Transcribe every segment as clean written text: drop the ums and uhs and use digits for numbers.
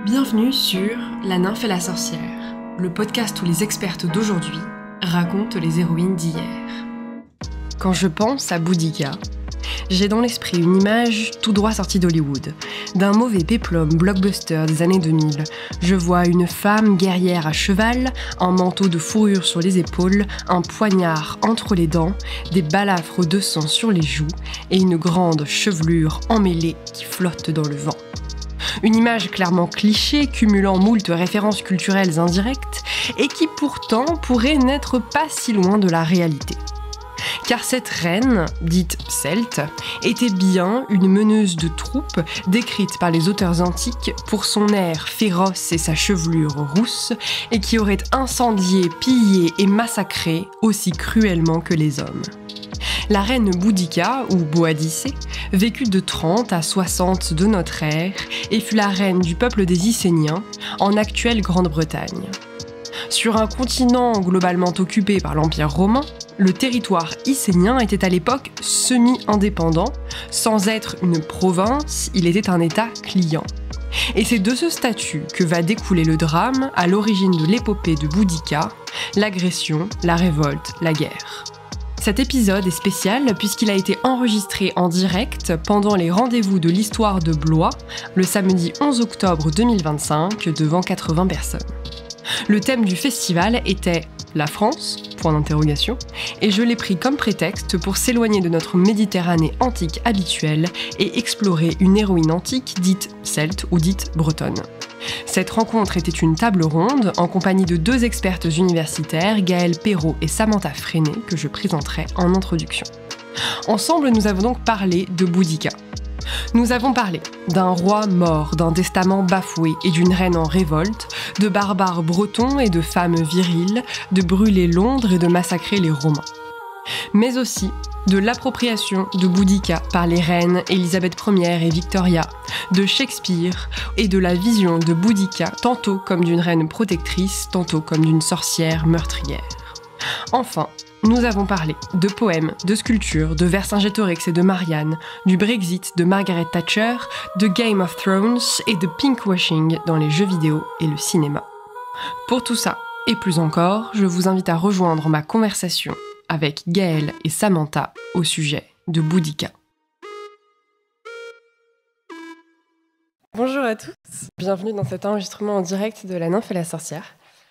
Bienvenue sur La nymphe et la sorcière, le podcast où les expertes d'aujourd'hui racontent les héroïnes d'hier. Quand je pense à Boudica, j'ai dans l'esprit une image tout droit sortie d'Hollywood, d'un mauvais péplum blockbuster des années 2000. Je vois une femme guerrière à cheval, un manteau de fourrure sur les épaules, un poignard entre les dents, des balafres de sang sur les joues et une grande chevelure emmêlée qui flotte dans le vent. Une image clairement cliché, cumulant moult références culturelles indirectes et qui pourtant pourrait n'être pas si loin de la réalité. Car cette reine, dite celte, était bien une meneuse de troupes décrite par les auteurs antiques pour son air féroce et sa chevelure rousse, et qui aurait incendié, pillé et massacré aussi cruellement que les hommes. La reine Boudica, ou Boadicée, vécut de 30 à 60 de notre ère et fut la reine du peuple des Icéniens, en actuelle Grande-Bretagne. Sur un continent globalement occupé par l'Empire romain, le territoire icénien était à l'époque semi-indépendant. Sans être une province, il était un État client. Et c'est de ce statut que va découler le drame à l'origine de l'épopée de Boudica, l'agression, la révolte, la guerre. Cet épisode est spécial puisqu'il a été enregistré en direct pendant les rendez-vous de l'histoire de Blois, le samedi 11 octobre 2025, devant 80 personnes. Le thème du festival était « La France ?» et je l'ai pris comme prétexte pour s'éloigner de notre Méditerranée antique habituelle et explorer une héroïne antique dite celte ou dite bretonne. Cette rencontre était une table ronde en compagnie de deux expertes universitaires, Gaëlle Perrault et Samantha Freinet, que je présenterai en introduction. Ensemble, nous avons donc parlé de Boudica. Nous avons parlé d'un roi mort, d'un testament bafoué et d'une reine en révolte, de barbares bretons et de femmes viriles, de brûler Londres et de massacrer les Romains. Mais aussi de l'appropriation de Boudica par les reines Élisabeth Ière et Victoria, de Shakespeare et de la vision de Boudica tantôt comme d'une reine protectrice, tantôt comme d'une sorcière meurtrière. Enfin, nous avons parlé de poèmes, de sculptures, de Vercingétorix et de Marianne, du Brexit, de Margaret Thatcher, de Game of Thrones et de pinkwashing dans les jeux vidéo et le cinéma. Pour tout ça, et plus encore, je vous invite à rejoindre ma conversation avec Gaëlle et Samantha au sujet de Boudica. Bonjour à tous, bienvenue dans cet enregistrement en direct de La nymphe et la sorcière.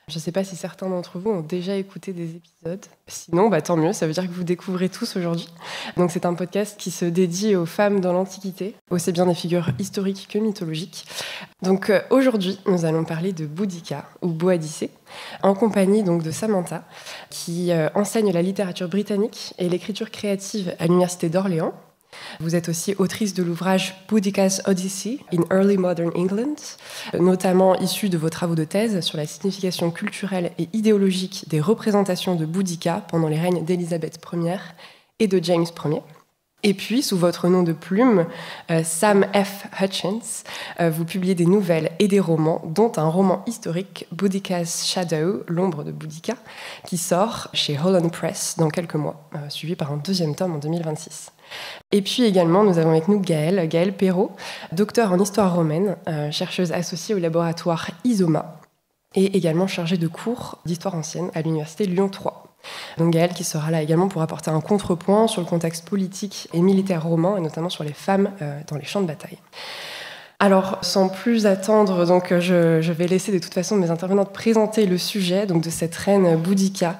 Je ne sais pas si certains d'entre vous ont déjà écouté des épisodes. Sinon, tant mieux, ça veut dire que vous découvrez tous aujourd'hui. Donc c'est un podcast qui se dédie aux femmes dans l'Antiquité, aussi bien des figures historiques que mythologiques. Donc aujourd'hui, nous allons parler de Boudica, ou Boadicée, en compagnie donc de Samantha, qui enseigne la littérature britannique et l'écriture créative à l'Université d'Orléans. Vous êtes aussi autrice de l'ouvrage Boudica's Odyssey in Early Modern England, notamment issu de vos travaux de thèse sur la signification culturelle et idéologique des représentations de Boudica pendant les règnes d'Élisabeth Ière et de James Ier. Et puis, sous votre nom de plume, Sam F. Hutchins, vous publiez des nouvelles et des romans, dont un roman historique, Boudica's Shadow, l'ombre de Boudica, qui sort chez Holland Press dans quelques mois, suivi par un deuxième tome en 2026. Et puis également, nous avons avec nous Gaëlle Perrault, docteure en histoire romaine, chercheuse associée au laboratoire ISOMA, et également chargée de cours d'histoire ancienne à l'université Lyon 3. Donc Gaëlle qui sera là également pour apporter un contrepoint sur le contexte politique et militaire romain, et notamment sur les femmes dans les champs de bataille. Alors, sans plus attendre, donc, je vais laisser de toute façon mes intervenantes présenter le sujet donc, de cette reine Boudica,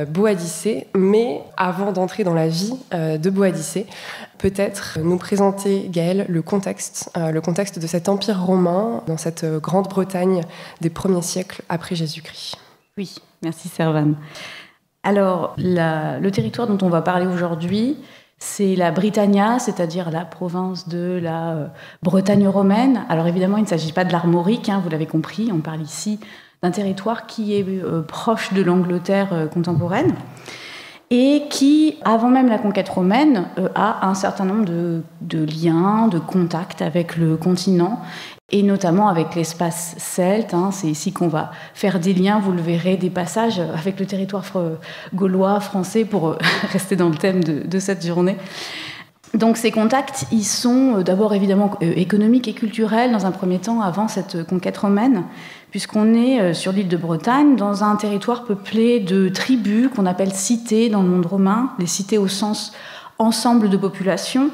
Boadicée. Mais avant d'entrer dans la vie de Boadicée, peut-être nous présenter, Gaëlle, le contexte de cet empire romain dans cette Grande-Bretagne des premiers siècles après Jésus-Christ. Oui, merci Servane. Alors, le territoire dont on va parler aujourd'hui, c'est la Britannia, c'est-à-dire la province de la Bretagne romaine. Alors évidemment, il ne s'agit pas de l'Armorique, vous l'avez compris, on parle ici d'un territoire qui est proche de l'Angleterre contemporaine et qui, avant même la conquête romaine, a un certain nombre de liens, de contacts avec le continent et notamment avec l'espace celte. C'est ici qu'on va faire des liens, vous le verrez, des passages avec le territoire gaulois, français, pour rester dans le thème de cette journée. Donc ces contacts, ils sont d'abord évidemment économiques et culturels dans un premier temps avant cette conquête romaine, puisqu'on est sur l'île de Bretagne dans un territoire peuplé de tribus qu'on appelle cités dans le monde romain, les cités au sens ensemble de populations,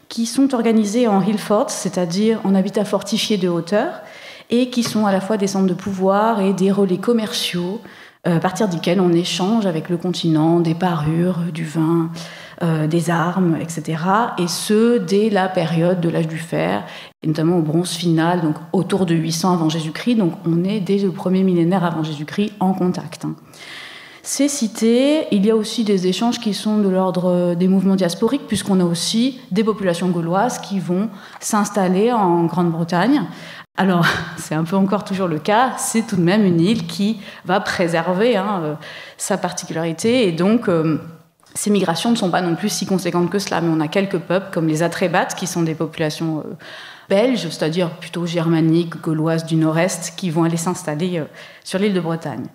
qui sont organisées en hill forts, c'est-à-dire en habitats fortifiés de hauteur, et qui sont à la fois des centres de pouvoir et des relais commerciaux, à partir duquel on échange avec le continent des parures, du vin, des armes, etc. Et ce, dès la période de l'âge du fer, et notamment au bronze final, donc autour de 800 avant Jésus-Christ. Donc on est dès le premier millénaire avant Jésus-Christ en contact. Ces cités, il y a aussi des échanges qui sont de l'ordre des mouvements diasporiques, puisqu'on a aussi des populations gauloises qui vont s'installer en Grande-Bretagne. Alors, c'est un peu encore toujours le cas, c'est tout de même une île qui va préserver sa particularité, et donc ces migrations ne sont pas non plus si conséquentes que cela, mais on a quelques peuples comme les Atrébates, qui sont des populations belges, c'est-à-dire plutôt germaniques, gauloises du nord-est, qui vont aller s'installer sur l'île de Bretagne.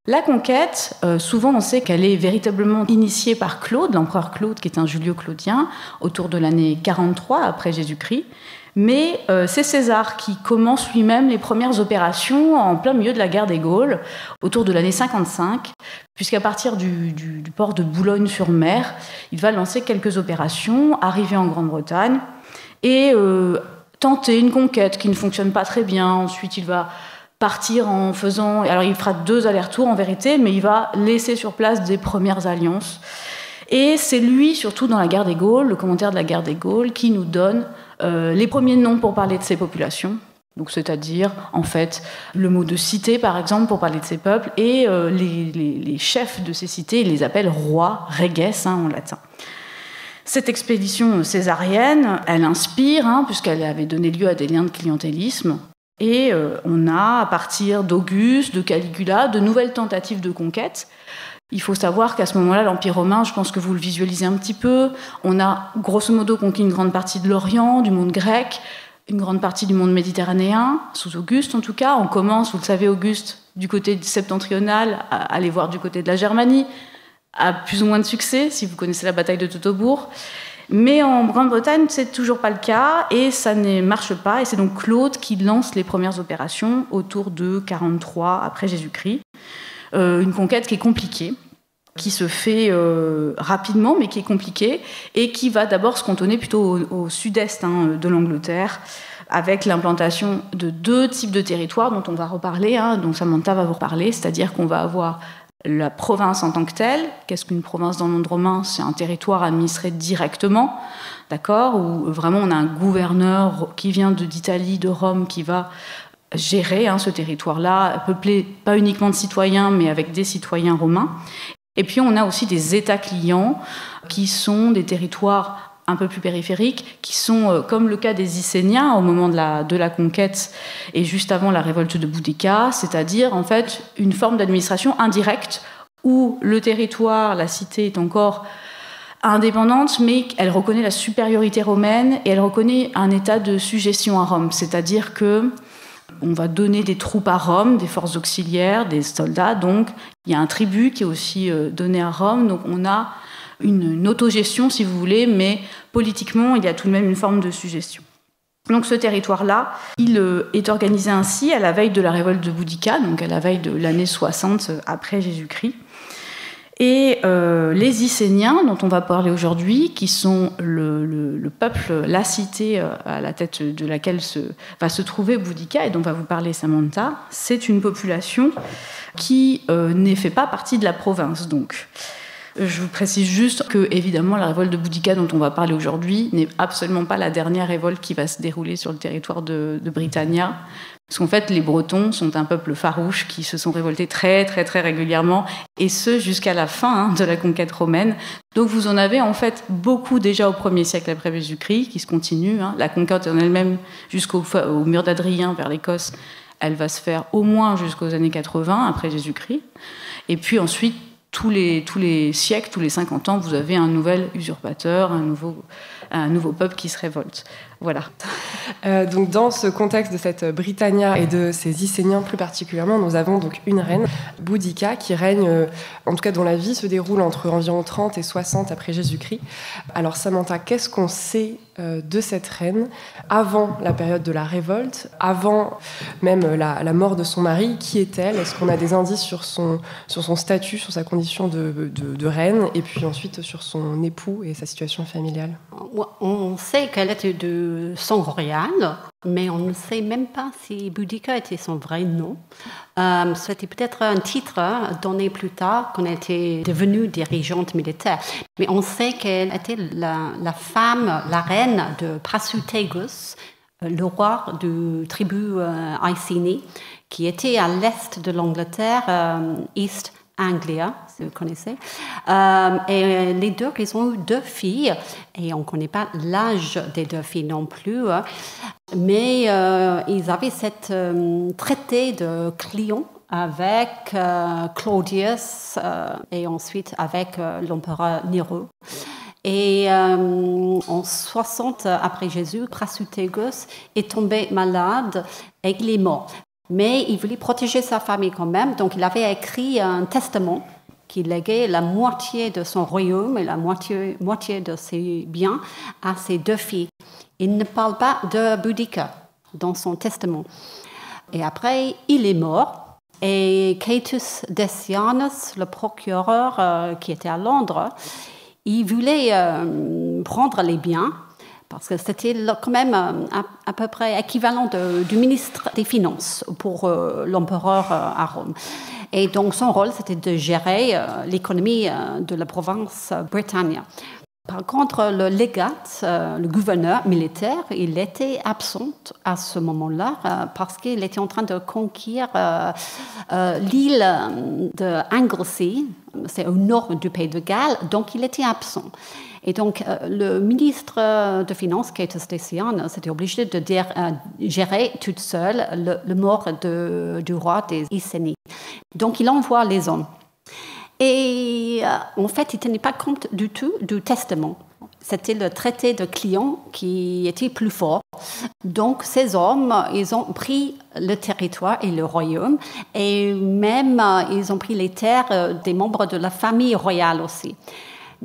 La conquête, souvent on sait qu'elle est véritablement initiée par Claude, l'empereur Claude, qui est un Julio-Claudien, autour de l'année 43 après Jésus-Christ. Mais c'est César qui commence lui-même les premières opérations en plein milieu de la guerre des Gaules, autour de l'année 55, puisqu'à partir du port de Boulogne-sur-Mer, il va lancer quelques opérations, arriver en Grande-Bretagne, et tenter une conquête qui ne fonctionne pas très bien. Ensuite, il va partir en faisant... Alors, il fera 2 allers-retours en vérité, mais il va laisser sur place des premières alliances. Et c'est lui, surtout dans la guerre des Gaules, le commentaire de la guerre des Gaules, qui nous donne les premiers noms pour parler de ces populations. Donc, c'est-à-dire, en fait, le mot de cité, par exemple, pour parler de ces peuples, et les chefs de ces cités, il les appelle rois, reges en latin. Cette expédition césarienne, elle inspire, puisqu'elle avait donné lieu à des liens de clientélisme. Et on a, à partir d'Auguste, de Caligula, de nouvelles tentatives de conquête. Il faut savoir qu'à ce moment-là, l'Empire romain, je pense que vous le visualisez un petit peu, on a grosso modo conquis une grande partie de l'Orient, du monde grec, une grande partie du monde méditerranéen, sous Auguste en tout cas. On commence, vous le savez, Auguste, du côté septentrional, à aller voir du côté de la Germanie, à plus ou moins de succès, si vous connaissez la bataille de Teutobourg. Mais en Grande-Bretagne, c'est toujours pas le cas, et ça ne marche pas. Et c'est donc Claude qui lance les premières opérations autour de 43 après Jésus-Christ. Une conquête qui est compliquée, qui se fait rapidement, mais qui est compliquée, et qui va d'abord se cantonner plutôt au sud-est de l'Angleterre, avec l'implantation de 2 types de territoires dont on va reparler, dont Samantha va vous reparler, c'est-à-dire qu'on va avoir la province en tant que telle. Qu'est-ce qu'une province dans le monde romain ? C'est un territoire administré directement, d'accord, où vraiment on a un gouverneur qui vient d'Italie, de Rome, qui va gérer ce territoire-là, peuplé pas uniquement de citoyens, mais avec des citoyens romains. Et puis on a aussi des États clients, qui sont des territoires un peu plus périphériques, qui sont, comme le cas des Icéniens au moment de la conquête et juste avant la révolte de Boudica, c'est-à-dire en fait une forme d'administration indirecte où le territoire, la cité est encore indépendante, mais elle reconnaît la supériorité romaine et elle reconnaît un état de sujétion à Rome, c'est-à-dire que on va donner des troupes à Rome, des forces auxiliaires, des soldats, donc il y a un tribut qui est aussi donné à Rome, donc on a une autogestion, si vous voulez, mais politiquement, il y a tout de même une forme de suggestion. Donc ce territoire-là, il est organisé ainsi à la veille de la révolte de Boudica, donc à la veille de l'année 60 après Jésus-Christ. Et les Icéniens, dont on va parler aujourd'hui, qui sont le peuple, la cité à la tête de laquelle va se trouver Boudica, et dont va vous parler Samantha, c'est une population qui ne fait pas partie de la province, donc. Je vous précise juste que, évidemment, la révolte de Boudica dont on va parler aujourd'hui n'est absolument pas la dernière révolte qui va se dérouler sur le territoire de Britannia. Parce qu'en fait, les Bretons sont un peuple farouche qui se sont révoltés très, très, très régulièrement, et ce, jusqu'à la fin de la conquête romaine. Donc vous en avez en fait beaucoup déjà au 1er siècle après Jésus-Christ, qui se continue. La conquête en elle-même, jusqu'au mur d'Adrien vers l'Écosse, elle va se faire au moins jusqu'aux années 80 après Jésus-Christ. Et puis ensuite, tous les siècles, tous les 50 ans, vous avez un nouvel usurpateur, un nouveau peuple qui se révolte. Voilà. Donc dans ce contexte de cette Britannia et de ces Icéniens plus particulièrement, nous avons donc une reine, Boudica, qui règne, en tout cas dont la vie se déroule entre environ 30 et 60 après Jésus-Christ. Alors Samantha, qu'est-ce qu'on sait de cette reine avant la période de la révolte, avant même la mort de son mari? Qui est-elle? Est-ce qu'on a des indices sur son statut, sur sa condition de reine, et puis ensuite sur son époux et sa situation familiale? On sait qu'elle était de sang royal, mais on ne sait même pas si Boudica était son vrai nom. C'était peut-être un titre donné plus tard quand elle était devenue dirigeante militaire. Mais on sait qu'elle était la femme, la reine de Prasutagus, le roi du tribu Icénie, qui était à l'est de l'Angleterre, East Anglia, si vous connaissez. Et les deux, ils ont eu 2 filles, et on ne connaît pas l'âge des 2 filles non plus, mais ils avaient cette traité de Cléon avec Claudius et ensuite avec l'empereur Néron. Et en 60 après Jésus, Prasutagus est tombé malade et il est mort. Mais il voulait protéger sa famille quand même, donc il avait écrit un testament qui léguait la moitié de son royaume et la moitié de ses biens à ses 2 filles. Il ne parle pas de Boudica dans son testament. Et après, il est mort. Et Catus Decianus, le procureur qui était à Londres, il voulait prendre les biens, parce que c'était quand même à peu près équivalent du ministre des Finances pour l'empereur à Rome. Et donc son rôle, c'était de gérer l'économie de la province Britannia. Par contre, le légat, le gouverneur militaire, il était absent à ce moment-là parce qu'il était en train de conquérir l'île de Anglesey, c'est au nord du pays de Galles, donc il était absent. Et donc, le ministre de Finances, Catus Decianus, était obligé de gérer toute seule le mort du roi des Icénies. Donc, il envoie les hommes. Et en fait, il ne tenait pas compte du tout du testament. C'était le traité de Cléon qui était plus fort. Donc, ces hommes, ils ont pris le territoire et le royaume, et même ils ont pris les terres des membres de la famille royale aussi.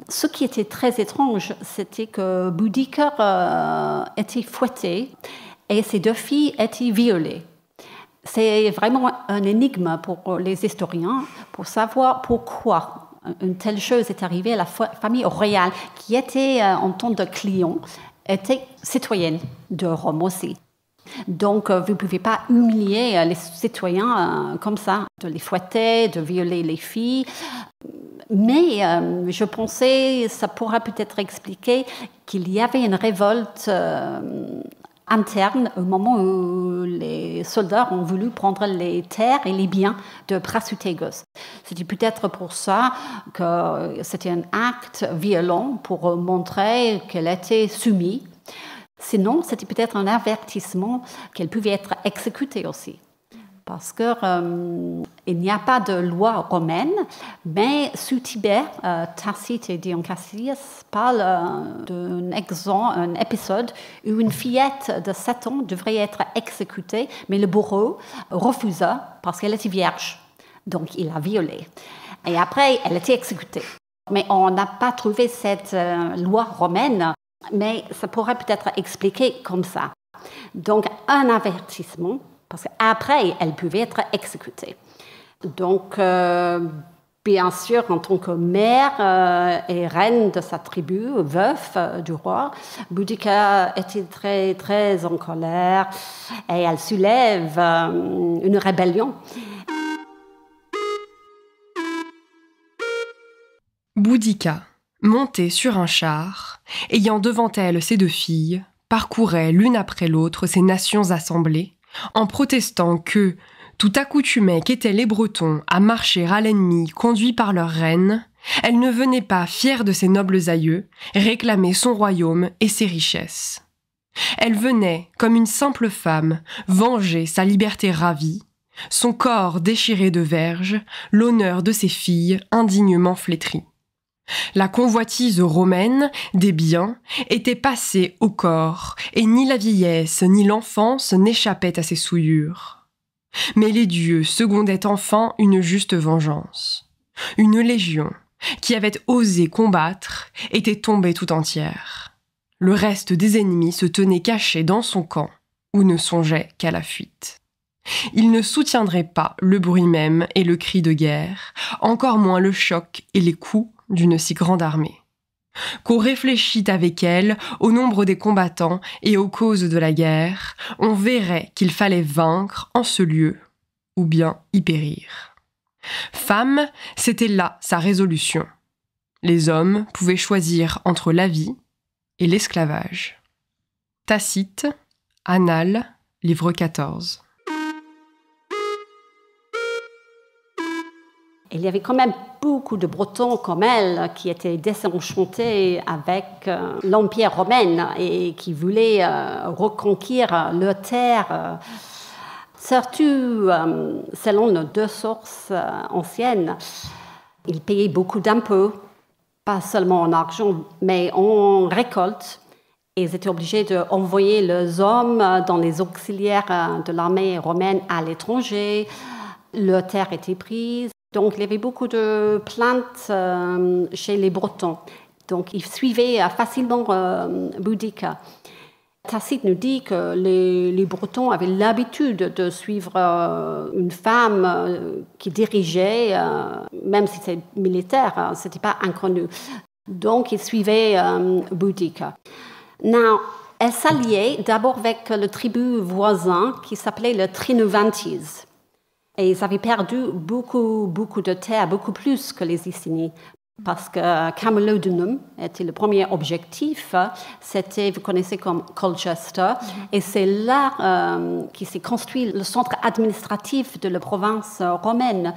Ce qui était très étrange, c'était que Boudica était fouetté et ses 2 filles étaient violées. C'est vraiment un énigme pour les historiens pour savoir pourquoi une telle chose est arrivée à la famille royale qui était, en temps de Cléon, était citoyenne de Rome aussi. Donc, vous ne pouvez pas humilier les citoyens comme ça, de les fouetter, de violer les filles. Mais je pensais, ça pourrait peut-être expliquer qu'il y avait une révolte interne au moment où les soldats ont voulu prendre les terres et les biens de Prasutagus. C'était peut-être pour ça que c'était un acte violent pour montrer qu'elle était soumise. Sinon, c'était peut-être un avertissement qu'elle pouvait être exécutée aussi. Parce qu'il n'y a pas de loi romaine, mais sous Tibère, Tacite et Dion Cassius parlent d'un épisode où une fillette de 7 ans devrait être exécutée, mais le bourreau refusa parce qu'elle était vierge. Donc, il l'a violée. Et après, elle était exécutée. Mais on n'a pas trouvé cette loi romaine, mais ça pourrait peut-être expliquer comme ça. Donc, un avertissement, parce qu'après, elle pouvait être exécutée. Donc, bien sûr, en tant que mère et reine de sa tribu, veuve du roi, Boudica était très, très en colère et elle soulève une rébellion. Boudica, montée sur un char, ayant devant elle ses 2 filles, parcourait l'une après l'autre ces nations assemblées, en protestant que tout accoutumait qu'étaient les Bretons à marcher à l'ennemi conduits par leur reine, elle ne venait pas, fière de ses nobles aïeux, réclamer son royaume et ses richesses. Elle venait, comme une simple femme, venger sa liberté ravie, son corps déchiré de verges, l'honneur de ses filles indignement flétri. La convoitise romaine des biens était passée au corps, et ni la vieillesse ni l'enfance n'échappaient à ces souillures. Mais les dieux secondaient enfin une juste vengeance. Une légion, qui avait osé combattre, était tombée tout entière. Le reste des ennemis se tenait caché dans son camp, ou ne songeait qu'à la fuite. Il ne soutiendrait pas le bruit même et le cri de guerre, encore moins le choc et les coups d'une si grande armée. Qu'on réfléchît avec elle au nombre des combattants et aux causes de la guerre, on verrait qu'il fallait vaincre en ce lieu, ou bien y périr. Femme, c'était là sa résolution. Les hommes pouvaient choisir entre la vie et l'esclavage. Tacite, Annales, livre 14. Il y avait quand même beaucoup de Bretons comme elle qui étaient désenchantés avec l'Empire romain et qui voulaient reconquérir leur terre. Surtout, selon nos deux sources anciennes, ils payaient beaucoup d'impôts, pas seulement en argent, mais en récolte. Et ils étaient obligés d'envoyer leurs hommes dans les auxiliaires de l'armée romaine à l'étranger. Leur terre était prise. Donc, il y avait beaucoup de plaintes chez les Bretons. Donc, ils suivaient facilement Boudica. Tacite nous dit que les Bretons avaient l'habitude de suivre une femme qui dirigeait, même si c'était militaire, ce n'était pas inconnu. Donc, ils suivaient Boudica. Now, elle s'alliait d'abord avec le tribu voisin qui s'appelait le Trinovantes. Et ils avaient perdu beaucoup de terre, beaucoup plus que les Icénies. Parce que Camalodunum était le premier objectif. C'était, vous connaissez comme Colchester. Et c'est là qu'il s'est construit le centre administratif de la province romaine.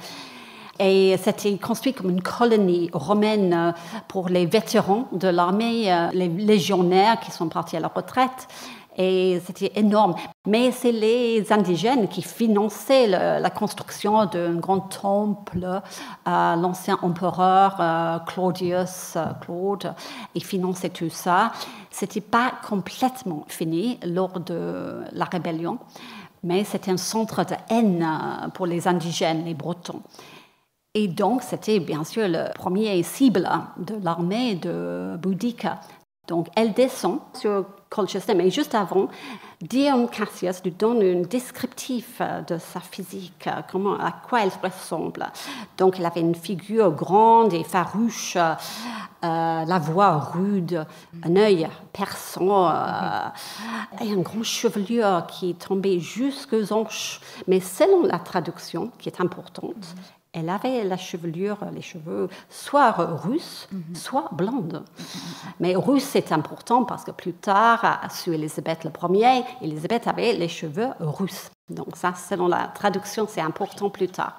Et c'était construit comme une colonie romaine pour les vétérans de l'armée, les légionnaires qui sont partis à la retraite. Et c'était énorme. Mais c'est les indigènes qui finançaient la construction d'un grand temple. L'ancien empereur Claude, il finançait tout ça. Ce n'était pas complètement fini lors de la rébellion, mais c'était un centre de haine pour les indigènes, les Bretons. Et donc, c'était bien sûr le premier cible de l'armée de Boudica. Donc, elle descend sur Colchester, mais juste avant, Dion Cassius lui donne un descriptif de sa physique, à quoi elle ressemble. Donc, elle avait une figure grande et farouche, la voix rude, un œil perçant et une grande chevelure qui tombait jusqu'aux hanches. Mais selon la traduction, qui est importante, elle avait la chevelure, les cheveux, soit russes, soit blondes. Mais russe, c'est important parce que plus tard, sous Élisabeth Ier, Élisabeth avait les cheveux russes. Donc ça, selon la traduction, c'est important plus tard.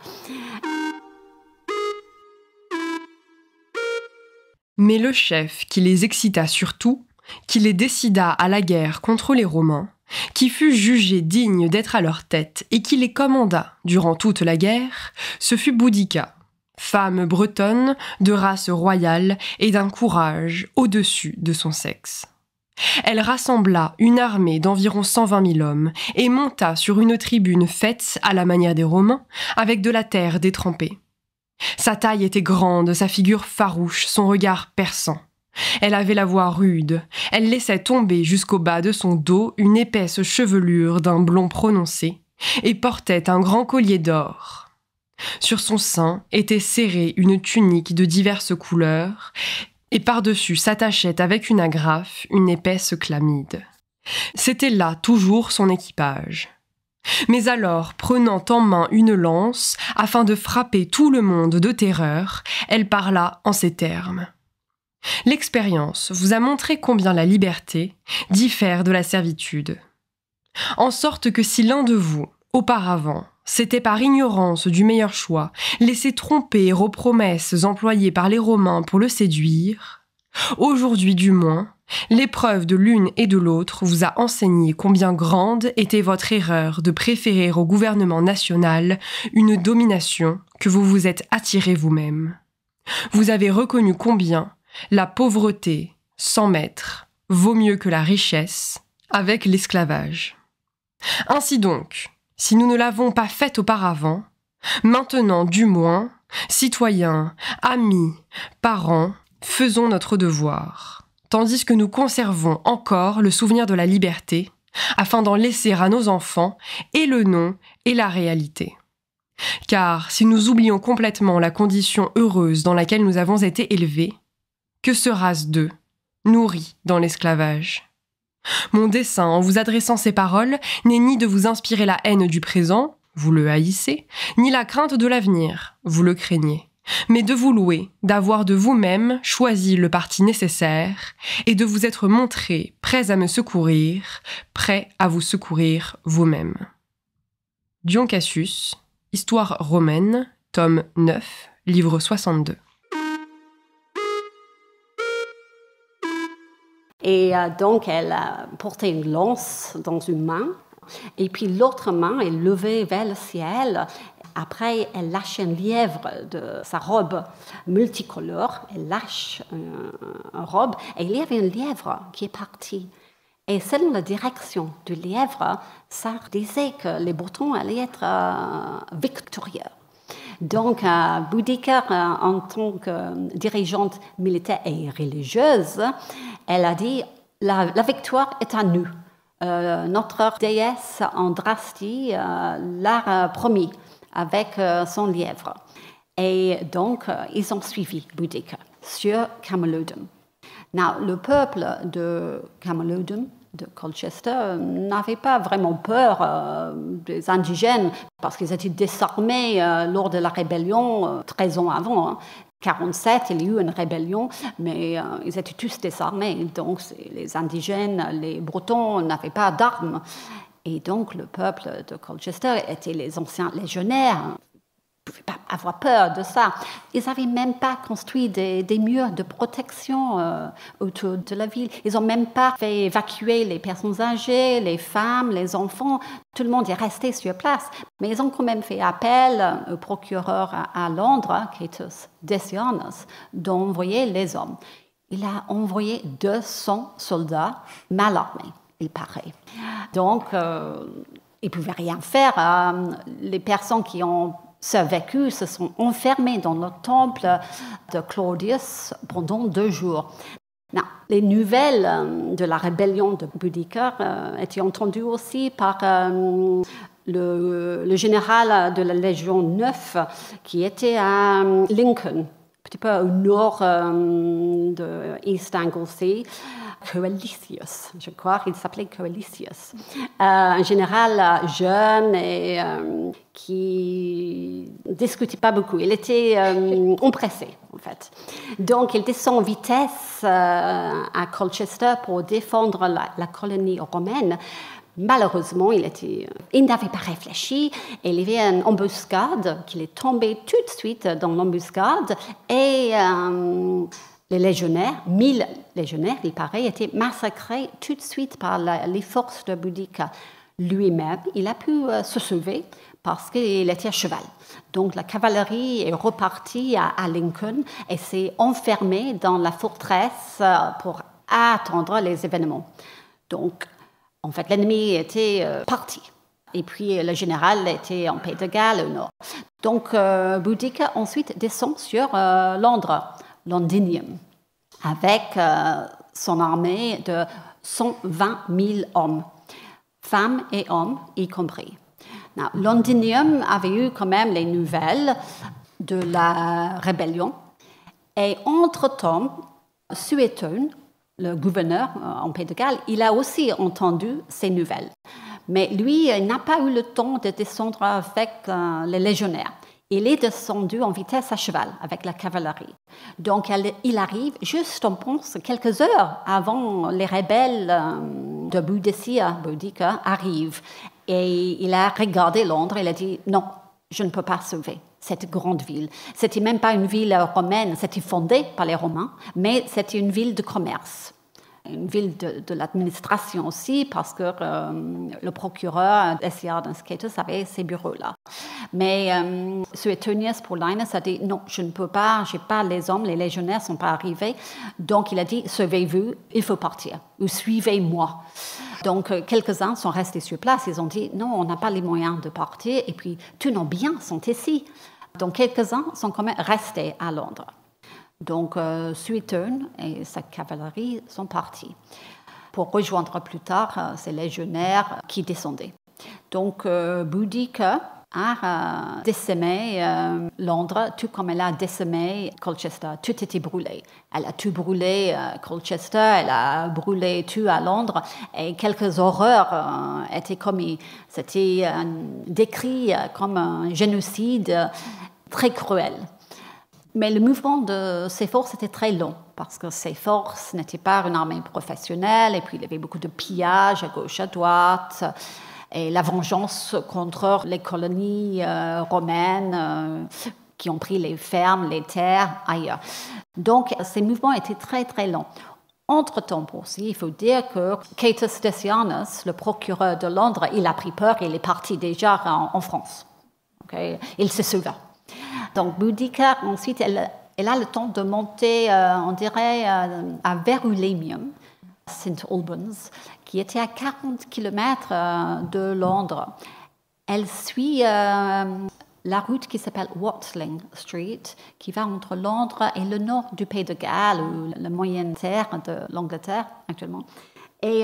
Mais le chef qui les excita surtout, qui les décida à la guerre contre les Romains, qui fut jugé digne d'être à leur tête et qui les commanda durant toute la guerre, ce fut Boudica, femme bretonne de race royale et d'un courage au-dessus de son sexe. Elle rassembla une armée d'environ 120 000 hommes et monta sur une tribune faite à la manière des Romains avec de la terre détrempée. Sa taille était grande, sa figure farouche, son regard perçant. Elle avait la voix rude, elle laissait tomber jusqu'au bas de son dos une épaisse chevelure d'un blond prononcé et portait un grand collier d'or. Sur son sein était serrée une tunique de diverses couleurs et par-dessus s'attachait avec une agrafe une épaisse chlamyde. C'était là toujours son équipage. Mais alors, prenant en main une lance, afin de frapper tout le monde de terreur, elle parla en ces termes. L'expérience vous a montré combien la liberté diffère de la servitude. En sorte que si l'un de vous, auparavant, s'était par ignorance du meilleur choix laissé tromper aux promesses employées par les Romains pour le séduire, aujourd'hui du moins, l'épreuve de l'une et de l'autre vous a enseigné combien grande était votre erreur de préférer au gouvernement national une domination que vous vous êtes attirée vous-même. vous avez reconnu combien la pauvreté, sans maître, vaut mieux que la richesse, avec l'esclavage. Ainsi donc, si nous ne l'avons pas fait auparavant, maintenant du moins, citoyens, amis, parents, faisons notre devoir, tandis que nous conservons encore le souvenir de la liberté, afin d'en laisser à nos enfants et le nom et la réalité. Car si nous oublions complètement la condition heureuse dans laquelle nous avons été élevés, que sera-ce d'eux, nourris dans l'esclavage ? Mon dessein en vous adressant ces paroles n'est ni de vous inspirer la haine du présent, vous le haïssez, ni la crainte de l'avenir, vous le craignez, mais de vous louer d'avoir de vous-même choisi le parti nécessaire et de vous être montrés prêts à me secourir, prêts à vous secourir vous-même. Dion Cassius, Histoire romaine, tome 9, livre 62. Et donc, elle portait une lance dans une main, et puis l'autre main, elle levait vers le ciel. Après, elle lâchait un lièvre de sa robe multicolore. Elle lâche une robe, et il y avait un lièvre qui est parti. Et selon la direction du lièvre, ça disait que les Bretons allaient être victorieux. Donc, Boudica, en tant que dirigeante militaire et religieuse, elle a dit « La victoire est à nous. Notre déesse Andraste l'a promis avec son lièvre. » Et donc, ils ont suivi Boudica sur Camalodunum. Le peuple de Camalodunum, de Colchester, n'avait pas vraiment peur des indigènes parce qu'ils étaient désarmés lors de la rébellion 13 ans avant. En 1947, il y a eu une rébellion, mais ils étaient tous désarmés. Donc, les indigènes, les Bretons n'avaient pas d'armes. Et donc, le peuple de Colchester était les anciens légionnaires. Ils ne pouvaient pas avoir peur de ça. Ils n'avaient même pas construit des murs de protection autour de la ville. Ils n'ont même pas fait évacuer les personnes âgées, les femmes, les enfants. Tout le monde est resté sur place. Mais ils ont quand même fait appel au procureur à Londres, Catus Decianus, d'envoyer les hommes. Il a envoyé 200 soldats mal armés, il paraît. Donc, ils ne pouvaient rien faire. Les personnes qui ont survécu se sont enfermés dans le temple de Claudius pendant 2 jours. Les nouvelles de la rébellion de Boudica étaient entendues aussi par le général de la Légion 9 qui était à Lincoln, un petit peu au nord de East Anglesey. Coalitius, je crois, il s'appelait Coalitius. Un général jeune et qui ne discutait pas beaucoup. Il était empressé, en fait. Donc, il descend en vitesse à Colchester pour défendre la colonie romaine. Malheureusement, il n'avait pas réfléchi. Il y avait une embuscade, qu'il est tombé tout de suite dans l'embuscade et les légionnaires, 1000 légionnaires, il paraît, étaient massacrés tout de suite par les forces de Boudica. Lui-même, il a pu se sauver parce qu'il était à cheval. Donc la cavalerie est repartie à Lincoln et s'est enfermée dans la forteresse pour attendre les événements. Donc, en fait, l'ennemi était parti. Et puis le général était en Pays de Galles au nord. Donc Boudica ensuite descend sur Londres. Londinium, avec son armée de 120 000 hommes, femmes et hommes y compris. Londinium avait eu quand même les nouvelles de la rébellion. Et entre-temps, Suétone, le gouverneur en Pays de Galles, il a aussi entendu ces nouvelles. Mais lui, il n'a pas eu le temps de descendre avec les légionnaires. Il est descendu en vitesse à cheval avec la cavalerie. Donc, il arrive juste, on pense, quelques heures avant les rebelles de Boudica arrivent. Et il a regardé Londres et il a dit « Non, je ne peux pas sauver cette grande ville. » C'était même pas une ville romaine, c'était fondé par les Romains, mais c'était une ville de commerce. une ville de l'administration aussi, parce que le procureur SCR dans Skatos avait ces bureaux-là. Mais Suetonius Paulinus a dit non, je ne peux pas, je n'ai pas les hommes, les légionnaires ne sont pas arrivés. Donc il a dit, sauvez-vous, il faut partir, ou suivez-moi. Donc quelques-uns sont restés sur place, ils ont dit non, on n'a pas les moyens de partir, et puis tous nos biens sont ici. Donc quelques-uns sont quand même restés à Londres. Donc Sueton et sa cavalerie sont partis pour rejoindre plus tard ces légionnaires qui descendaient. Donc Boudica a décimé Londres, tout comme elle a décimé Colchester. Tout était brûlé. Elle a tout brûlé Colchester, elle a brûlé tout à Londres, et quelques horreurs étaient commises. C'était décrit comme un génocide très cruel. Mais le mouvement de ces forces était très long, parce que ces forces n'étaient pas une armée professionnelle, et puis il y avait beaucoup de pillages à gauche, à droite, et la vengeance contre les colonies romaines qui ont pris les fermes, les terres ailleurs. Donc ces mouvements étaient très très longs. Entre-temps aussi, il faut dire que Catus Decianus, le procureur de Londres, il a pris peur, il est parti déjà en France. Okay? Il se sauva. Donc Boudica, ensuite, elle a le temps de monter, on dirait, à Verulamium, St. Albans, qui était à 40 km de Londres. Elle suit la route qui s'appelle Watling Street, qui va entre Londres et le nord du Pays de Galles, ou la moyenne terre de l'Angleterre actuellement. Et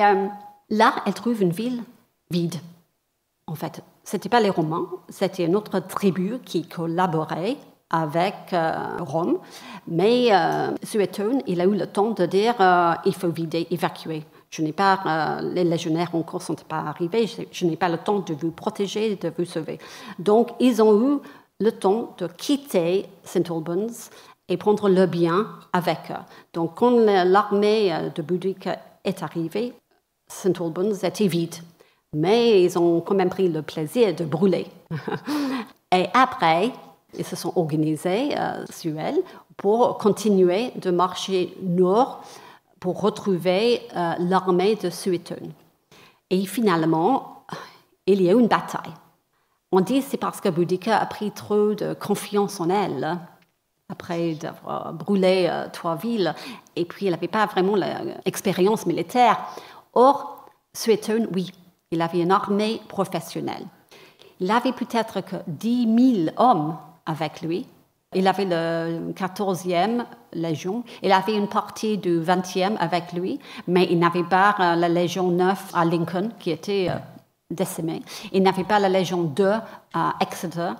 là, elle trouve une ville vide. En fait, ce n'était pas les Romains, c'était une autre tribu qui collaborait avec Rome. Mais Sueton, il a eu le temps de dire il faut vider, évacuer. Les légionnaires encore ne sont pas arrivés, je n'ai pas le temps de vous protéger, de vous sauver. Donc, ils ont eu le temps de quitter St. Albans et prendre le bien avec eux. Donc, quand l'armée de Boudica est arrivée, St. Albans était vide. Mais ils ont quand même pris le plaisir de brûler. Et après, ils se sont organisés, Suel, pour continuer de marcher nord pour retrouver l'armée de Sueton. Et finalement, il y a eu une bataille. On dit que c'est parce que Boudica a pris trop de confiance en elle, après d'avoir brûlé 3 villes, et puis elle n'avait pas vraiment l'expérience militaire. Or, Sueton, oui, il avait une armée professionnelle. Il avait peut-être que 10 000 hommes avec lui. Il avait le 14e Légion. Il avait une partie du 20e avec lui, mais il n'avait pas la Légion 9 à Lincoln, qui était décimée. Il n'avait pas la Légion 2 à Exeter,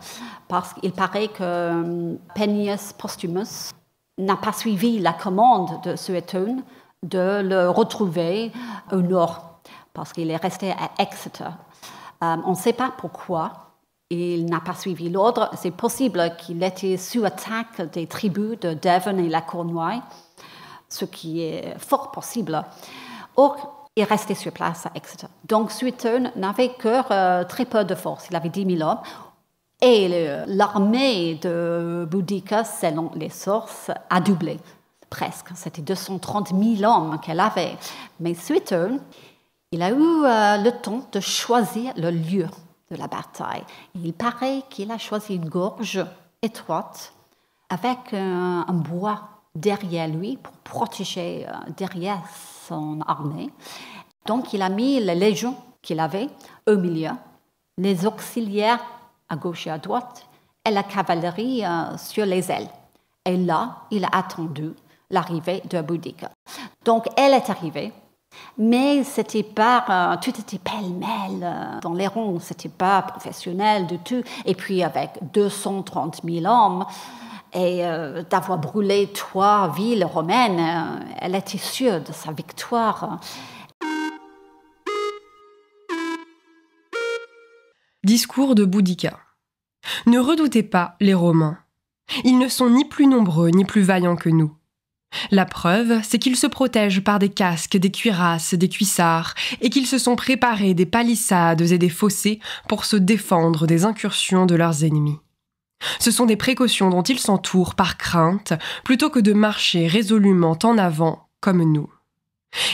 parce qu'il paraît que Pennius Postumus n'a pas suivi la commande de Sueton de le retrouver au nord, parce qu'il est resté à Exeter. On ne sait pas pourquoi il n'a pas suivi l'ordre. C'est possible qu'il était sous attaque des tribus de Devon et la Cornouailles, ce qui est fort possible. Or, il restait sur place à Exeter. Donc, Sueton n'avait que très peu de force. Il avait 10 000 hommes. Et l'armée de Boudica, selon les sources, a doublé, presque. C'était 230 000 hommes qu'elle avait. Mais Sueton, il a eu le temps de choisir le lieu de la bataille. Il paraît qu'il a choisi une gorge étroite avec un bois derrière lui pour protéger derrière son armée. Donc, il a mis les légions qu'il avait au milieu, les auxiliaires à gauche et à droite, et la cavalerie sur les ailes. Et là, il a attendu l'arrivée de Boudica. Donc, elle est arrivée, mais c'était pas, tout était pêle-mêle dans les rangs, c'était pas professionnel du tout. Et puis, avec 230 000 hommes, et d'avoir brûlé 3 villes romaines, elle était sûre de sa victoire. Discours de Boudica. Ne redoutez pas les Romains. Ils ne sont ni plus nombreux ni plus vaillants que nous. La preuve, c'est qu'ils se protègent par des casques, des cuirasses, des cuissards, et qu'ils se sont préparés des palissades et des fossés pour se défendre des incursions de leurs ennemis. Ce sont des précautions dont ils s'entourent par crainte, plutôt que de marcher résolument en avant comme nous.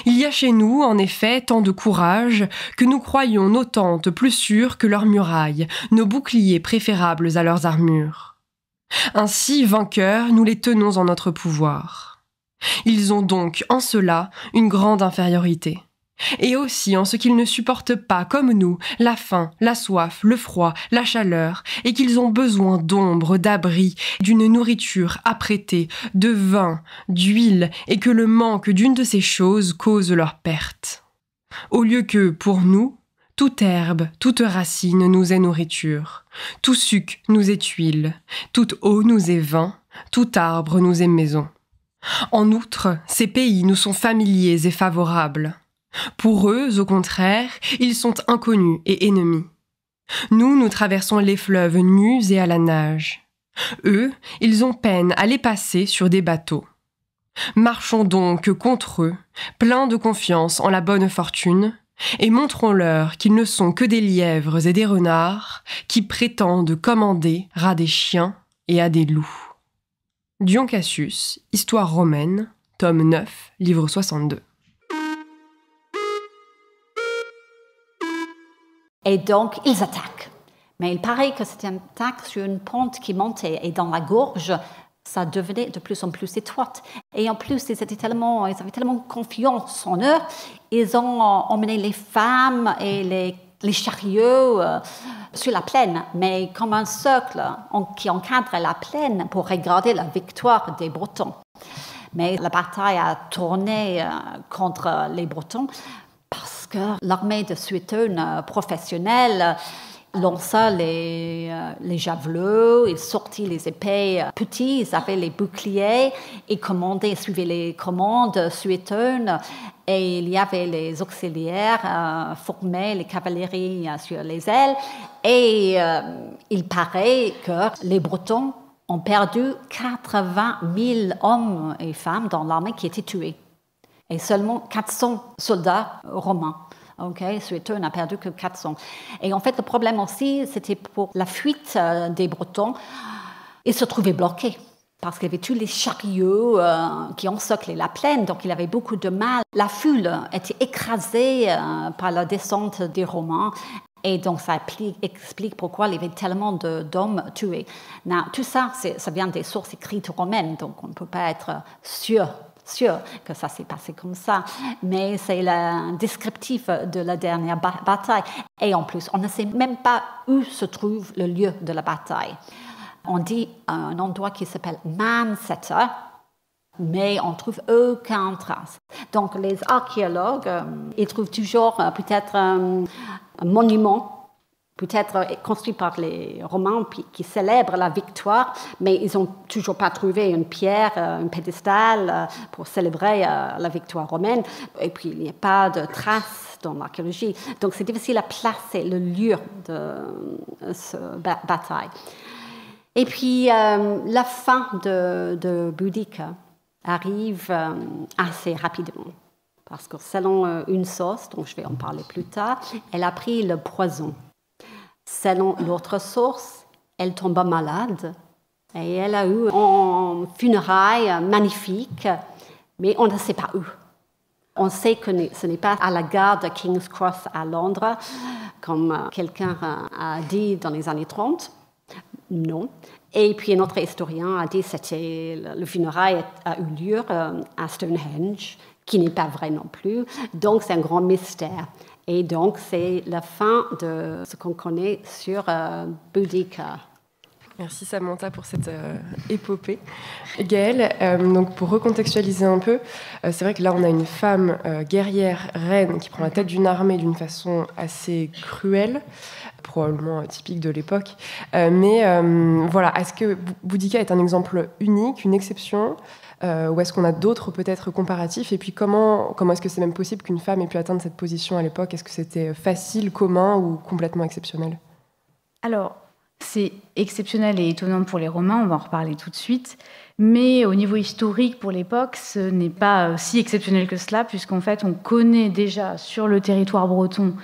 Il y a chez nous, en effet, tant de courage que nous croyons nos tentes plus sûres que leurs murailles, nos boucliers préférables à leurs armures. Ainsi, vainqueurs, nous les tenons en notre pouvoir. Ils ont donc, en cela, une grande infériorité. Et aussi en ce qu'ils ne supportent pas, comme nous, la faim, la soif, le froid, la chaleur, et qu'ils ont besoin d'ombre, d'abri, d'une nourriture apprêtée, de vin, d'huile, et que le manque d'une de ces choses cause leur perte. Au lieu que, pour nous, toute herbe, toute racine nous est nourriture, tout suc nous est huile, toute eau nous est vin, tout arbre nous est maison. En outre, ces pays nous sont familiers et favorables. Pour eux, au contraire, ils sont inconnus et ennemis. Nous traversons les fleuves nus et à la nage. Eux, ils ont peine à les passer sur des bateaux. Marchons donc contre eux, pleins de confiance en la bonne fortune, et montrons-leur qu'ils ne sont que des lièvres et des renards qui prétendent commander à des chiens et à des loups. Dion Cassius, Histoire romaine, tome 9, livre 62. Et donc, ils attaquent. Mais il paraît que c'était une attaque sur une pente qui montait. Et dans la gorge, ça devenait de plus en plus étroite. Et en plus, ils avaient tellement confiance en eux, ils ont emmené les femmes et les chariots sur la plaine, mais comme un cercle qui encadre la plaine pour regarder la victoire des Bretons. Mais la bataille a tourné contre les Bretons parce que l'armée de Suétone professionnelle lança les javelots, ils sortit les épées petits, ils avaient les boucliers, ils suivaient les commandes suétones, et il y avait les auxiliaires formés, les cavaleries sur les ailes, et il paraît que les Bretons ont perdu 80 000 hommes et femmes dans l'armée qui étaient tués, et seulement 400 soldats romains. Suétone n'a perdu que 400. Et en fait, le problème aussi, c'était pour la fuite des Bretons. Ils se trouvaient bloqués parce qu'il y avait tous les chariots qui encerclaient la plaine, donc il avait beaucoup de mal. La foule était écrasée par la descente des Romains. Et donc, ça explique pourquoi il y avait tellement d'hommes tués. Tout ça, ça vient des sources écrites romaines, donc on ne peut pas être sûr que ça s'est passé comme ça, mais c'est le descriptif de la dernière bataille. Et en plus, on ne sait même pas où se trouve le lieu de la bataille. On dit un endroit qui s'appelle Mancetter, mais on ne trouve aucune trace. Donc les archéologues, ils trouvent toujours peut-être un monument, peut-être construit par les Romains qui célèbrent la victoire, mais ils n'ont toujours pas trouvé une pierre, un pédestal pour célébrer la victoire romaine. Et puis, il n'y a pas de traces dans l'archéologie. Donc, c'est difficile à placer le lieu de cette bataille. Et puis, la fin de Boudica arrive assez rapidement. Parce que selon une source, dont je vais en parler plus tard, elle a pris le poison. Selon l'autre source, elle tomba malade et elle a eu un funérail magnifique, mais on ne sait pas où. On sait que ce n'est pas à la gare de King's Cross à Londres, comme quelqu'un a dit dans les années 30. Non. Et puis un autre historien a dit que le funérail a eu lieu à Stonehenge, qui n'est pas vrai non plus. Donc c'est un grand mystère. Et donc, c'est la fin de ce qu'on connaît sur Boudica. Merci Samantha pour cette épopée. Gaëlle, donc pour recontextualiser un peu, c'est vrai que là on a une femme guerrière, reine, qui prend la tête d'une armée d'une façon assez cruelle, probablement typique de l'époque. Mais voilà, est-ce que Boudica est un exemple unique, une exception, ou est-ce qu'on a d'autres peut-être comparatifs? Et puis comment est-ce que c'est même possible qu'une femme ait pu atteindre cette position à l'époque? Est-ce que c'était facile, commun ou complètement exceptionnel? Alors, c'est exceptionnel et étonnant pour les Romains, on va en reparler tout de suite. Mais au niveau historique, pour l'époque, ce n'est pas si exceptionnel que cela, puisqu'en fait, on connaît déjà sur le territoire breton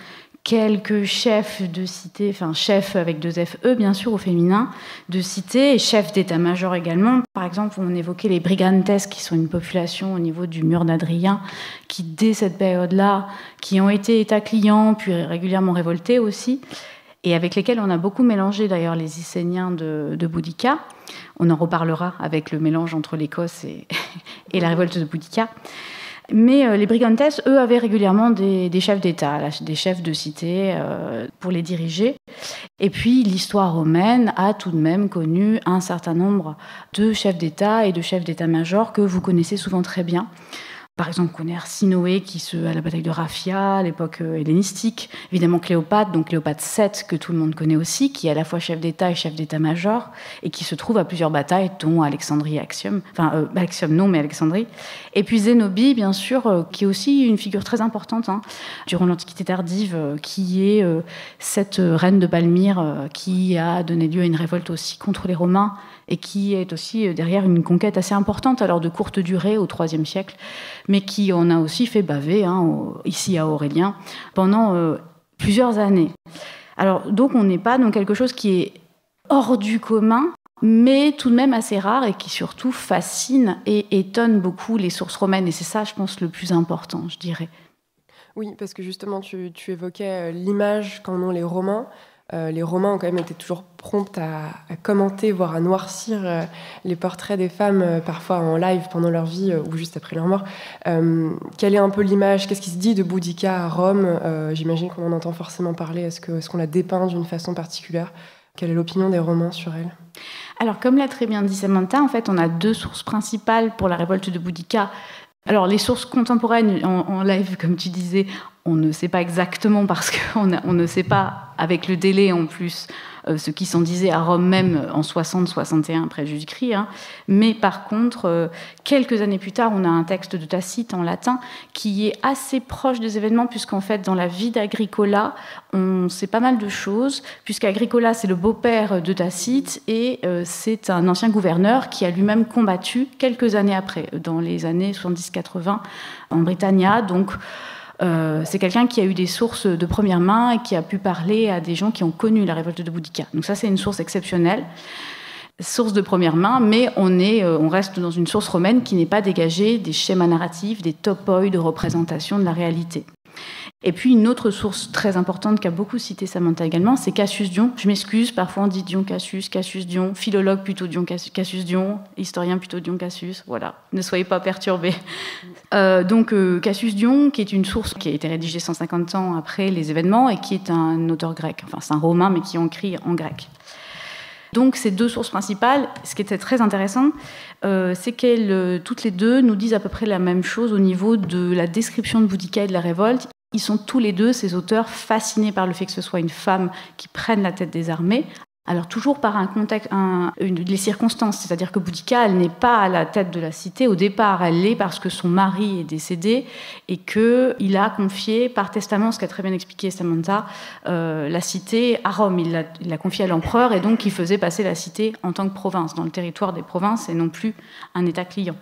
quelques chefs de cité, enfin chefs avec 2 FE bien sûr au féminin, de cité et chefs d'état-major également. Par exemple, on évoquait les brigantes qui sont une population au niveau du mur d'Adrien qui dès cette période-là, qui ont été état clients puis régulièrement révoltés aussi, et avec lesquels on a beaucoup mélangé d'ailleurs les Icéniens de Boudica. On en reparlera avec le mélange entre l'Écosse et la révolte de Boudica. Mais les brigantes, eux, avaient régulièrement des chefs d'État, des chefs de cité pour les diriger. Et puis, l'histoire romaine a tout de même connu un certain nombre de chefs d'État et de chefs d'état-major que vous connaissez souvent très bien. Par exemple, on connaît Arsinoé à la bataille de Raphia, à l'époque hellénistique. Évidemment, Cléopâtre, donc Cléopâtre VII, que tout le monde connaît aussi, qui est à la fois chef d'État et chef d'état-major, et qui se trouve à plusieurs batailles, dont Alexandrie et Actium. Enfin, Actium non, mais Alexandrie. Et puis Zénobie, bien sûr, qui est aussi une figure très importante durant l'Antiquité tardive, qui est cette reine de Palmyre qui a donné lieu à une révolte aussi contre les Romains, et qui est aussi derrière une conquête assez importante, alors de courte durée, au IIIe siècle, mais qui en a aussi fait baver, ici à Aurélien, pendant plusieurs années. Alors, donc, on n'est pas dans quelque chose qui est hors du commun, mais tout de même assez rare et qui surtout fascine et étonne beaucoup les sources romaines. Et c'est ça, je pense, le plus important, je dirais. Oui, parce que justement, tu évoquais l'image qu'en ont les Romains. Les Romains ont quand même été toujours prompts à commenter, voire à noircir les portraits des femmes, parfois en live pendant leur vie ou juste après leur mort. Quelle est un peu l'image? Qu'est-ce qui se dit de Boudica à Rome? J'imagine qu'on en entend forcément parler. Est-ce qu'on la dépeint d'une façon particulière? Quelle est l'opinion des Romains sur elle? Alors, comme l'a très bien dit Samantha, en fait, on a 2 sources principales pour la révolte de Boudica. Alors, les sources contemporaines, en live, comme tu disais, on ne sait pas exactement parce qu'on ne sait pas, avec le délai en plus, ce qui s'en disait à Rome même en 60-61 après Jésus-Christ. Mais par contre, quelques années plus tard, on a un texte de Tacite en latin qui est assez proche des événements, puisqu'en fait, dans la vie d'Agricola, on sait pas mal de choses, puisqu'Agricola, c'est le beau-père de Tacite, et c'est un ancien gouverneur qui a lui-même combattu quelques années après, dans les années 70-80, en Britannia. Donc, c'est quelqu'un qui a eu des sources de première main et qui a pu parler à des gens qui ont connu la révolte de Boudica. Donc ça, c'est une source exceptionnelle, source de première main, mais on reste dans une source romaine qui n'est pas dégagée des schémas narratifs, des topoi de représentation de la réalité. Et puis une autre source très importante qu'a beaucoup cité Samantha également, c'est Cassius Dion. Je m'excuse, parfois on dit Dion Cassius, Cassius Dion, philologue plutôt Dion Cassius Dion, historien plutôt Dion Cassius, voilà, ne soyez pas perturbés. Donc Cassius Dion, qui est une source qui a été rédigée 150 ans après les événements et qui est un auteur grec, enfin c'est un romain mais qui écrit en grec. Donc ces 2 sources principales, ce qui était très intéressant, c'est qu'elles, toutes les 2, nous disent à peu près la même chose au niveau de la description de Boudica et de la révolte. Ils sont tous les 2, ces auteurs, fascinés par le fait que ce soit une femme qui prenne la tête des armées. Alors toujours par un contexte, les circonstances, c'est-à-dire que Boudica, elle n'est pas à la tête de la cité. Au départ, elle l'est parce que son mari est décédé et qu'il a confié par testament, ce qu'a très bien expliqué Samantha, la cité à Rome. Il l'a confié à l'empereur et donc il faisait passer la cité en tant que province, dans le territoire des provinces et non plus un État client.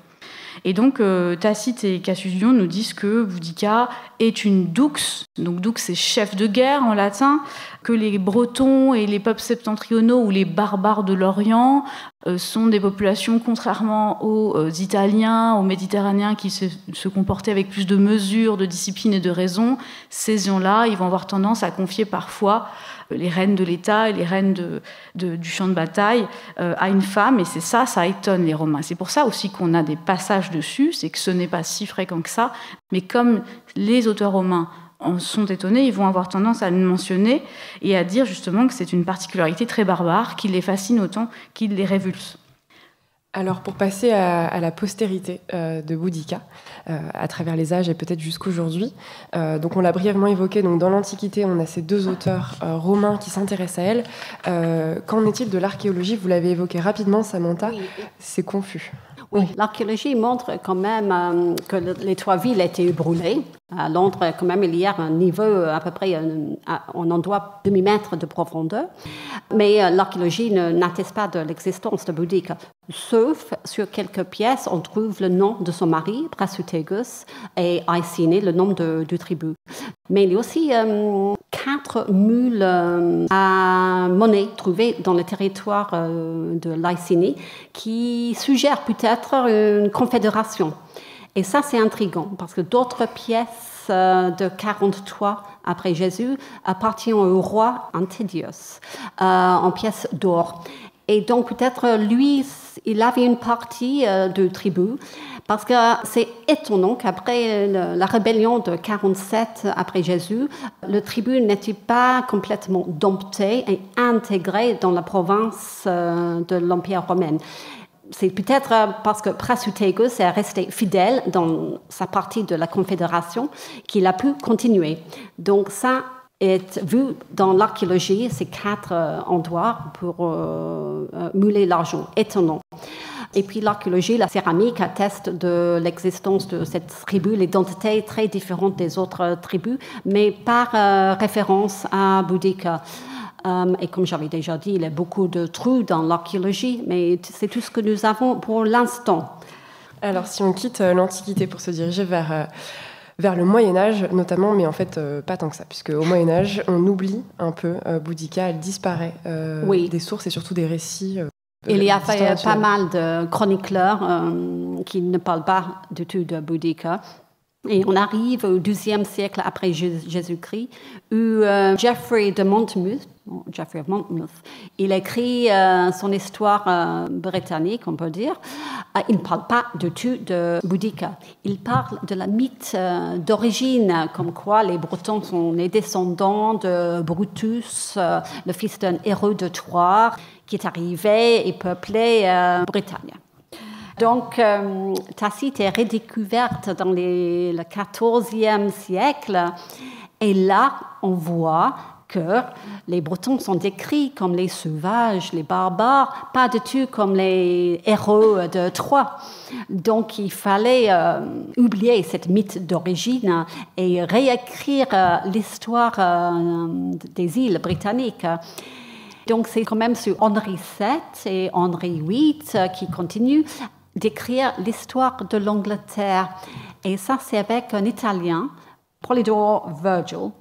Et donc, Tacite et Cassius Dion nous disent que Boudica est une dux, donc dux c'est chef de guerre en latin, que les Bretons et les peuples septentrionaux ou les barbares de l'Orient sont des populations, contrairement aux Italiens, aux Méditerranéens, qui se comportaient avec plus de mesure, de discipline et de raison. Ces gens-là, ils vont avoir tendance à confier parfois les rênes de l'État et les rênes du champ de bataille à une femme, et c'est ça étonne les Romains. C'est pour ça aussi qu'on a des passages dessus, c'est que ce n'est pas si fréquent que ça, mais comme les auteurs romains en sont étonnés, ils vont avoir tendance à le mentionner et à dire justement que c'est une particularité très barbare qui les fascine autant qu'il les révulse. Alors pour passer à la postérité de Boudica, à travers les âges et peut-être jusqu'aujourd'hui, donc on l'a brièvement évoqué, donc dans l'Antiquité on a ces 2 auteurs romains qui s'intéressent à elle. Qu'en est-il de l'archéologie? Vous l'avez évoqué rapidement, Samantha, oui. C'est confus. Oui, l'archéologie montre quand même que les 3 villes étaient brûlées. À Londres, quand même, il y a un niveau à peu près, on en doit demi-mètre de profondeur. Mais l'archéologie n'atteste pas de l'existence de Boudica. Sauf sur quelques pièces, on trouve le nom de son mari, Prasutagus, et Icine, le nom du tribu. Mais il y a aussi 4 mules à monnaie trouvées dans le territoire de l'Icine qui suggèrent peut-être une confédération. Et ça, c'est intriguant, parce que d'autres pièces de 43 après Jésus appartiennent au roi Antidios, en pièces d'or. Et donc, peut-être, lui, il avait une partie de tribu, parce que c'est étonnant qu'après la rébellion de 47 après Jésus, le tribu n'était pas complètement dompté et intégré dans la province de l'Empire romain. C'est peut-être parce que Prasutagus est resté fidèle dans sa partie de la Confédération qu'il a pu continuer. Donc ça est vu dans l'archéologie, ces 4 endroits pour mouler l'argent. Étonnant. Et puis l'archéologie, la céramique atteste de l'existence de cette tribu, l'identité très différente des autres tribus, mais par référence à Boudica. Et comme j'avais déjà dit, il y a beaucoup de trous dans l'archéologie, mais c'est tout ce que nous avons pour l'instant. Alors, si on quitte l'Antiquité pour se diriger vers le Moyen-Âge, notamment, mais en fait, pas tant que ça, puisque au Moyen-Âge, on oublie un peu Boudica, elle disparaît des sources et surtout des récits. Il y a pas mal de chroniqueurs qui ne parlent pas du tout de Boudica. Et on arrive au XIIe siècle après Jésus-Christ, où Geoffrey of Monmouth, il écrit son histoire britannique, on peut dire. Il ne parle pas du tout de Boudica. Il parle de la mythe d'origine, comme quoi les Bretons sont les descendants de Brutus, le fils d'un héros de Troie, qui est arrivé et peuplé Bretagne. Donc, Tacite est redécouverte dans le XIVe siècle. Et là, on voit que les Bretons sont décrits comme les sauvages, les barbares, pas du tout comme les héros de Troie. Donc, il fallait oublier cette mythe d'origine et réécrire l'histoire des îles britanniques. Donc, c'est quand même sur Henri VII et Henri VIII qui continuent d'écrire l'histoire de l'Angleterre. Et ça, c'est avec un Italien, Polydore Vergil,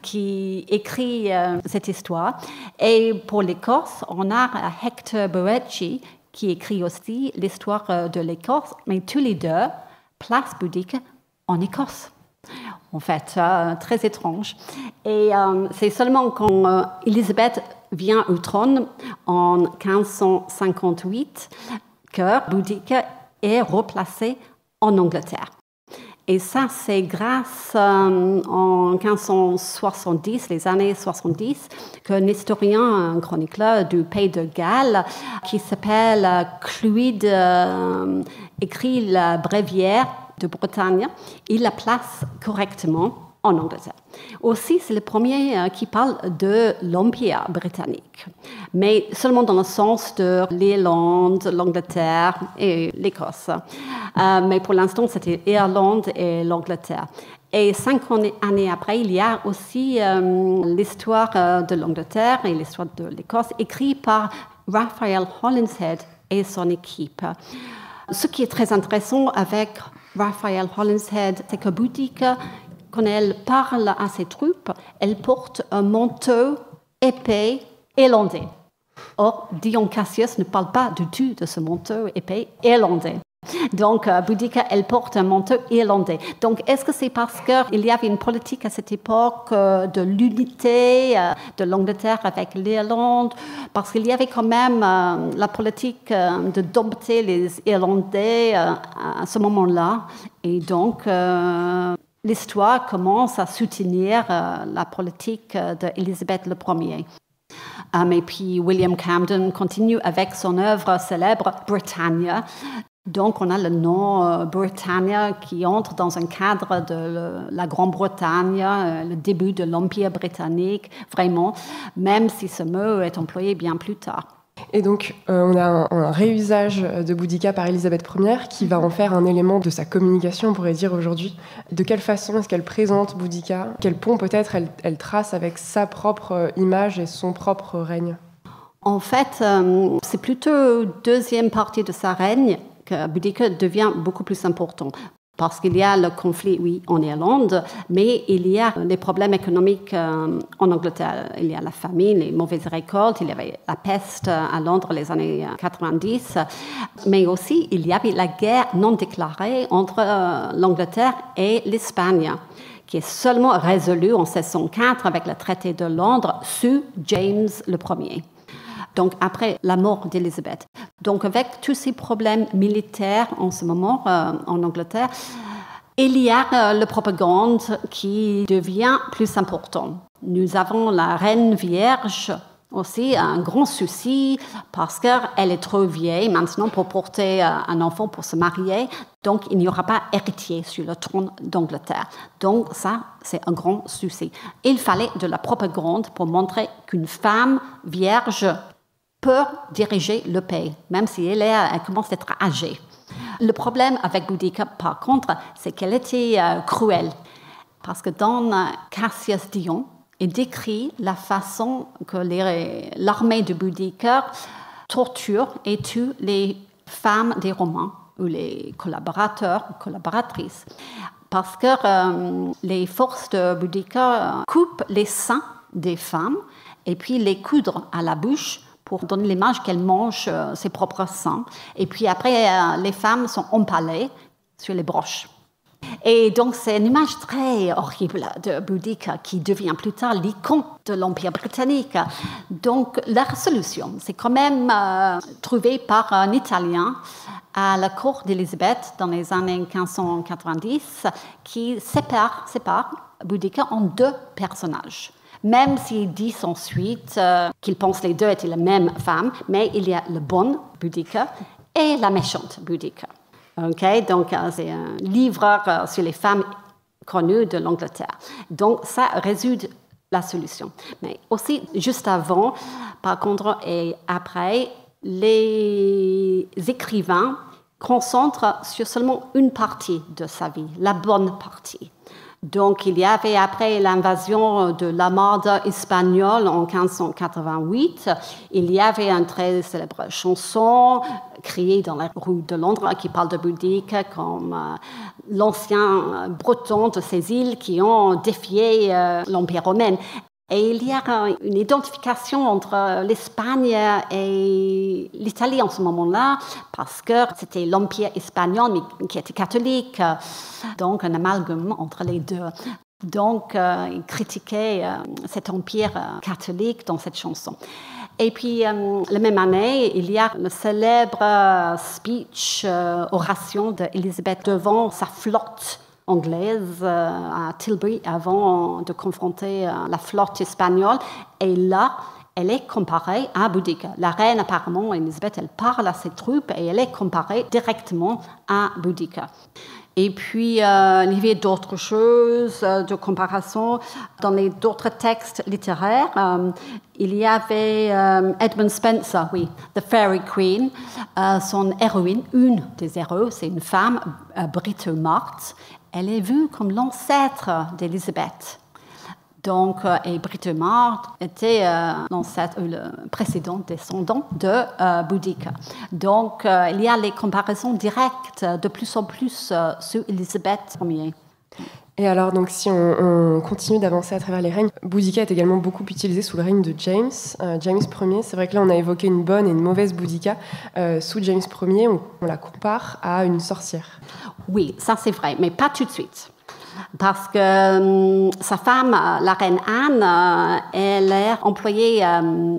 qui écrit cette histoire. Et pour l'Écosse, on a Hector Boece, qui écrit aussi l'histoire de l'Écosse. Mais tous les deux placent Boudica en Écosse. En fait, très étrange. Et c'est seulement quand Élisabeth vient au trône en 1558 que Boudica est replacé en Angleterre. Et ça, c'est grâce en 1570, les années 70, qu'un historien, un chroniqueur du Pays de Galles, qui s'appelle Cluide, écrit la bréviaire de Bretagne. Il la place correctement en Angleterre. Aussi, c'est le premier qui parle de l'Empire britannique, mais seulement dans le sens de l'Irlande, l'Angleterre et l'Écosse. Mais pour l'instant, c'était l'Irlande et l'Angleterre. Et 50 années après, il y a aussi l'histoire de l'Angleterre et l'histoire de l'Écosse, écrite par Raphael Holinshead et son équipe. Ce qui est très intéressant avec Raphael Holinshead, c'est que Boudica, quand elle parle à ses troupes, elle porte un manteau épais irlandais. Or, Dion Cassius ne parle pas du tout de ce manteau épais irlandais. Donc, Boudica, elle porte un manteau irlandais. Donc, est-ce que c'est parce qu'il y avait une politique à cette époque de l'unité de l'Angleterre avec l'Irlande? Parce qu'il y avait quand même la politique de dompter les Irlandais à ce moment-là. Et donc, l'histoire commence à soutenir la politique d'Élisabeth Ier. Et puis William Camden continue avec son œuvre célèbre Britannia. Donc on a le nom Britannia qui entre dans un cadre de la Grande-Bretagne, le début de l'Empire britannique, vraiment, même si ce mot est employé bien plus tard. Et donc, on a un réusage de Boudica par Élisabeth Ier qui va en faire un élément de sa communication, on pourrait dire aujourd'hui. De quelle façon est-ce qu'elle présente Boudica ? Quel pont peut-être elle trace avec sa propre image et son propre règne ? En fait, c'est plutôt deuxième partie de sa règne que Boudica devient beaucoup plus important. Parce qu'il y a le conflit, oui, en Irlande, mais il y a les problèmes économiques en Angleterre. Il y a la famine, les mauvaises récoltes, il y avait la peste à Londres les années 90, mais aussi il y avait la guerre non déclarée entre l'Angleterre et l'Espagne, qui est seulement résolue en 1604 avec le traité de Londres sous James Ier. Donc après la mort d'Élisabeth. Donc avec tous ces problèmes militaires en ce moment en Angleterre, il y a la propagande qui devient plus important. Nous avons la reine vierge aussi, un grand souci parce qu'elle est trop vieille maintenant pour porter un enfant pour se marier. Donc il n'y aura pas héritier sur le trône d'Angleterre. Donc ça, c'est un grand souci. Il fallait de la propagande pour montrer qu'une femme vierge peut diriger le pays, même si elle commence à être âgée. Le problème avec Boudica, par contre, c'est qu'elle était cruelle. Parce que dans Cassius Dion, il décrit la façon que l'armée de Boudica torture et tue les femmes des Romains ou les collaborateurs ou collaboratrices. Parce que les forces de Boudica coupent les seins des femmes et puis les coudrent à la bouche pour donner l'image qu'elle mange ses propres seins. Et puis après, les femmes sont empalées sur les broches. Et donc, c'est une image très horrible de Boudica qui devient plus tard l'icône de l'Empire britannique. Donc, la solution, c'est quand même trouvée par un Italien à la cour d'Élisabeth dans les années 1590 qui sépare Boudica en deux personnages. Même s'ils disent ensuite qu'ils pensent les deux étaient la même femme, mais il y a le bon Boudica et la méchante Boudica. Okay? Donc, c'est un livre sur les femmes connues de l'Angleterre. Donc, ça résout la solution. Mais aussi, juste avant, par contre, et après, les écrivains concentrent sur seulement une partie de sa vie, la bonne partie. Donc, il y avait, après l'invasion de l'Armada espagnole en 1588, il y avait une très célèbre chanson criée dans la rue de Londres qui parle de Boudica comme l'ancien breton de ces îles qui ont défié l'Empire romain. Et il y a une identification entre l'Espagne et l'Italie en ce moment-là, parce que c'était l'Empire espagnol mais qui était catholique, donc un amalgame entre les deux. Donc, il critiquait cet empire catholique dans cette chanson. Et puis, la même année, il y a le célèbre speech, oration d'Élisabeth devant sa flotte anglaise à Tilbury avant de confronter la flotte espagnole. Et là, elle est comparée à Boudica. La reine, apparemment, Élisabeth, elle parle à ses troupes et elle est comparée directement à Boudica. Et puis, il y avait d'autres choses de comparaison. Dans d'autres textes littéraires, il y avait Edmund Spenser, oui, The Fairy Queen. Son héroïne, une des héros, c'est une femme, Britomarte. Elle est vue comme l'ancêtre d'Élisabeth. Donc, et Britomarte était l'ancêtre, le précédent descendant de Boudica. Donc, il y a les comparaisons directes de plus en plus sur Élisabeth Ier. Et alors, donc, si on continue d'avancer à travers les règnes, Boudica est également beaucoup utilisé sous le règne de James Ier. C'est vrai que là, on a évoqué une bonne et une mauvaise Boudica. Sous James Ier, on la compare à une sorcière. Oui, ça c'est vrai, mais pas tout de suite. Parce que sa femme, la reine Anne, elle est employée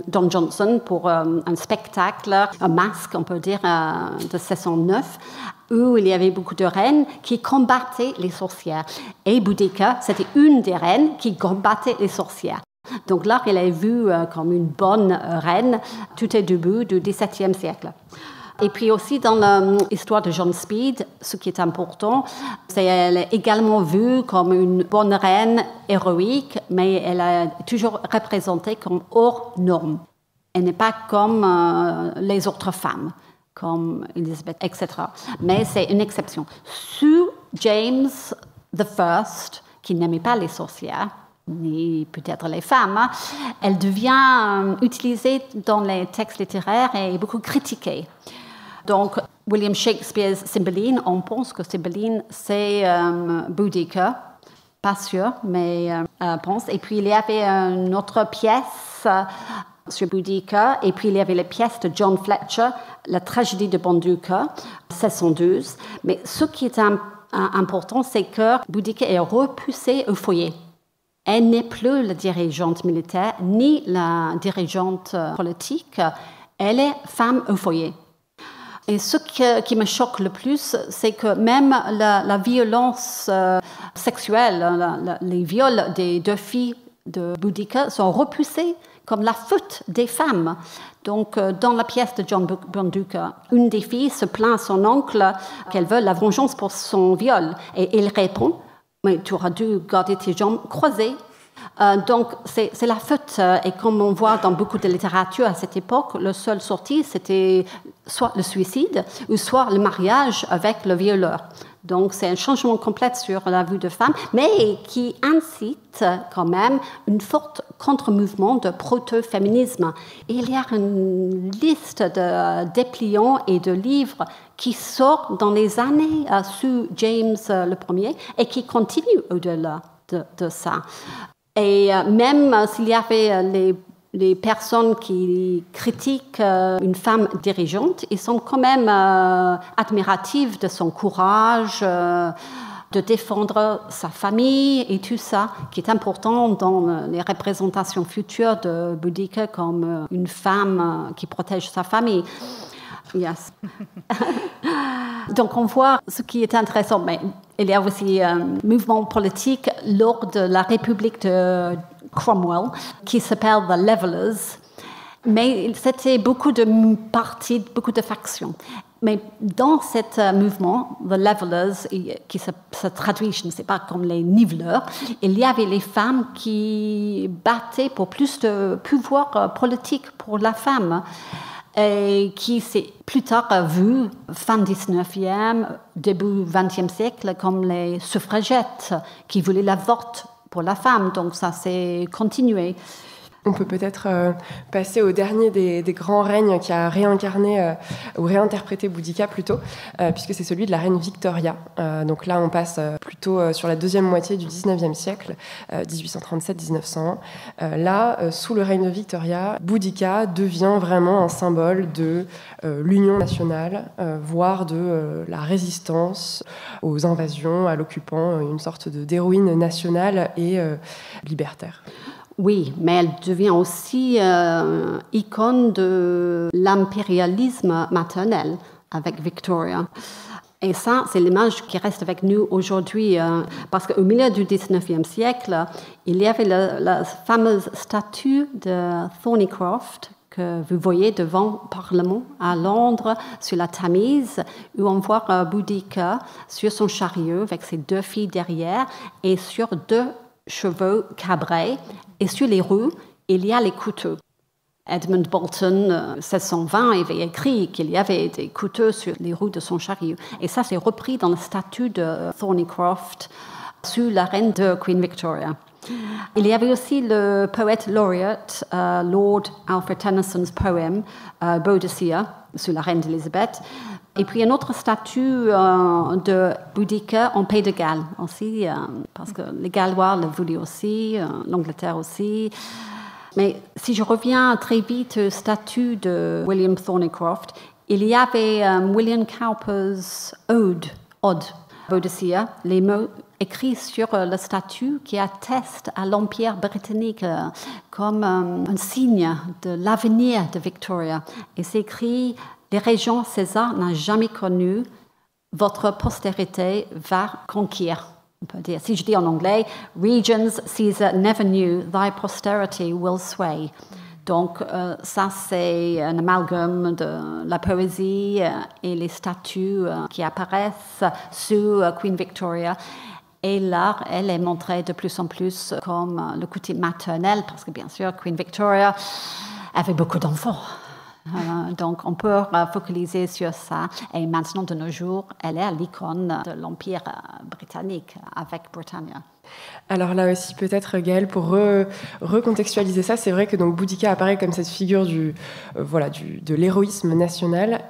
Don Johnson pour un spectacle, un masque, on peut dire, de 1609, où il y avait beaucoup de reines qui combattaient les sorcières. Et Boudica, c'était une des reines qui combattait les sorcières. Donc là, elle est vue comme une bonne reine tout au début du XVIIe siècle. Et puis aussi dans l'histoire de John Speed, ce qui est important, c'est qu'elle est également vue comme une bonne reine héroïque, mais elle est toujours représentée comme hors norme. Elle n'est pas comme les autres femmes, comme Elizabeth, etc. Mais c'est une exception. Sous James I, qui n'aimait pas les sorcières, ni peut-être les femmes, elle devient utilisée dans les textes littéraires et beaucoup critiquée. Donc, William Shakespeare's Cymbeline, on pense que Cymbeline, c'est Boudica, pas sûr, mais pense. Et puis, il y avait une autre pièce sur Boudica, et puis il y avait les pièces de John Fletcher, la tragédie de Bonduca, 1612. Mais ce qui est important, c'est que Boudica est repoussée au foyer. Elle n'est plus la dirigeante militaire, ni la dirigeante politique. Elle est femme au foyer. Et ce qui me choque le plus, c'est que même la violence sexuelle, les viols des 2 filles de Boudica sont repoussés comme la faute des femmes. Donc, dans la pièce de John Bonduca, une des filles se plaint à son oncle qu'elle veut la vengeance pour son viol. Et il répond, « Mais tu auras dû garder tes jambes croisées. » Donc, c'est la faute. Et comme on voit dans beaucoup de littérature à cette époque, la seule sortie, c'était soit le suicide ou soit le mariage avec le violeur. Donc, c'est un changement complet sur la vue de femme, mais qui incite quand même une forte contre-mouvement de proto-féminisme. Et il y a une liste de dépliants et de livres qui sortent dans les années sous James Ier et qui continuent au-delà de ça. Et même s'il y avait les personnes qui critiquent une femme dirigeante, ils sont quand même admiratifs de son courage, de défendre sa famille et tout ça, qui est important dans les représentations futures de Boudica comme une femme qui protège sa famille. Yes. Donc on voit ce qui est intéressant, mais il y a aussi un mouvement politique lors de la République de Cromwell qui s'appelle The Levellers, mais c'était beaucoup de partis, beaucoup de factions. Mais dans ce mouvement, The Levellers, qui se traduit, je ne sais pas, comme les niveleurs, il y avait les femmes qui battaient pour plus de pouvoir politique pour la femme, et qui s'est plus tard vu, fin 19e, début 20e siècle, comme les suffragettes qui voulaient la vote pour la femme. Donc ça s'est continué. On peut peut-être passer au dernier des grands règnes qui a réincarné ou réinterprété Boudica plutôt, puisque c'est celui de la reine Victoria. Donc là, on passe plutôt sur la deuxième moitié du 19e siècle, 1837-1901. Là, sous le règne de Victoria, Boudica devient vraiment un symbole de l'union nationale, voire de la résistance aux invasions, à l'occupant, une sorte d'héroïne nationale et libertaire. Oui, mais elle devient aussi icône de l'impérialisme maternel avec Victoria. Et ça, c'est l'image qui reste avec nous aujourd'hui, parce qu'au milieu du 19e siècle, il y avait la fameuse statue de Thornycroft que vous voyez devant le Parlement à Londres, sur la Tamise, où on voit Boudica sur son chariot avec ses 2 filles derrière et sur 2 chevaux cabrés, et sur les roues, il y a les couteaux. Edmund Bolton, 1620, avait écrit qu'il y avait des couteaux sur les roues de son chariot. Et ça, c'est repris dans le statut de Thornycroft sous la reine de Queen Victoria. Il y avait aussi le poète lauréate, Lord Alfred Tennyson's poème Boadicea, sous la reine d'Élisabeth. Et puis une autre statue de Boudica en Pays de Galles aussi, parce que les Gallois le voulaient aussi, l'Angleterre aussi. Mais si je reviens très vite au statut de William Thornycroft, il y avait William Cowper's Ode, Boadicea, les mots écrits sur le statut qui attestent à l'Empire britannique comme un signe de l'avenir de Victoria. Et c'est écrit: les régents César n'a jamais connu, votre postérité va conquérir. On peut dire, si je dis en anglais, Regions Caesar never knew, thy posterity will sway. Donc ça, c'est un amalgame de la poésie et les statues qui apparaissent sous Queen Victoria. Et l'art, elle est montrée de plus en plus comme le côté maternel, parce que bien sûr, Queen Victoria, avait beaucoup d'enfants. Donc, on peut focaliser sur ça. Et maintenant, de nos jours, elle est l'icône de l'Empire britannique avec Britannia. Alors là aussi, peut-être, Gaëlle, pour recontextualiser ça, c'est vrai que donc Boudica apparaît comme cette figure de l'héroïsme national,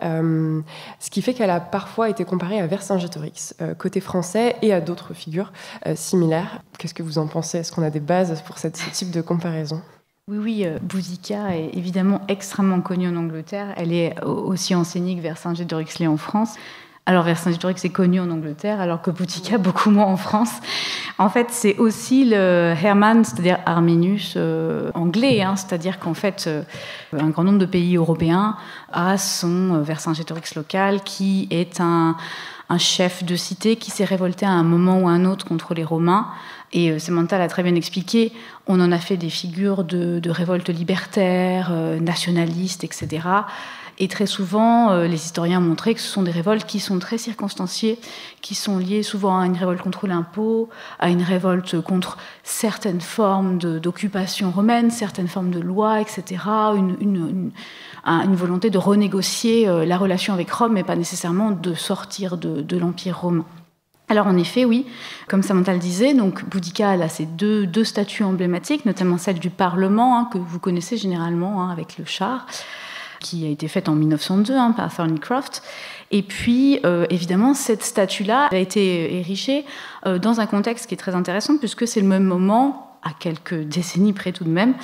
ce qui fait qu'elle a parfois été comparée à Vercingétorix, côté français, et à d'autres figures similaires. Qu'est-ce que vous en pensez ? Est-ce qu'on a des bases pour ce type de comparaison ? Oui, Boudica est évidemment extrêmement connue en Angleterre. Elle est aussi enseignée que Vercingétorix l'est en France. Alors Vercingétorix est connu en Angleterre, alors que Boudica beaucoup moins en France. En fait, c'est aussi le Hermann, c'est-à-dire Arminius anglais, c'est-à-dire qu'en fait, un grand nombre de pays européens a son Vercingétorix local, qui est un chef de cité qui s'est révolté à un moment ou à un autre contre les Romains. Et Samantha l'a très bien expliqué, on en a fait des figures de révolte libertaire, nationalistes, etc. Et très souvent, les historiens ont montré que ce sont des révoltes qui sont très circonstanciées, qui sont liées souvent à une révolte contre l'impôt, à une révolte contre certaines formes d'occupation romaine, certaines formes de lois, etc. Une volonté de renégocier la relation avec Rome, mais pas nécessairement de sortir de l'Empire romain. Alors en effet, oui, comme Samantha le disait, donc Boudica elle a ces deux statues emblématiques, notamment celle du Parlement, que vous connaissez généralement avec le char, qui a été faite en 1902 par Thornycroft. Et puis, évidemment, cette statue-là a été érigée dans un contexte qui est très intéressant, puisque c'est le même moment, à quelques décennies près tout de même,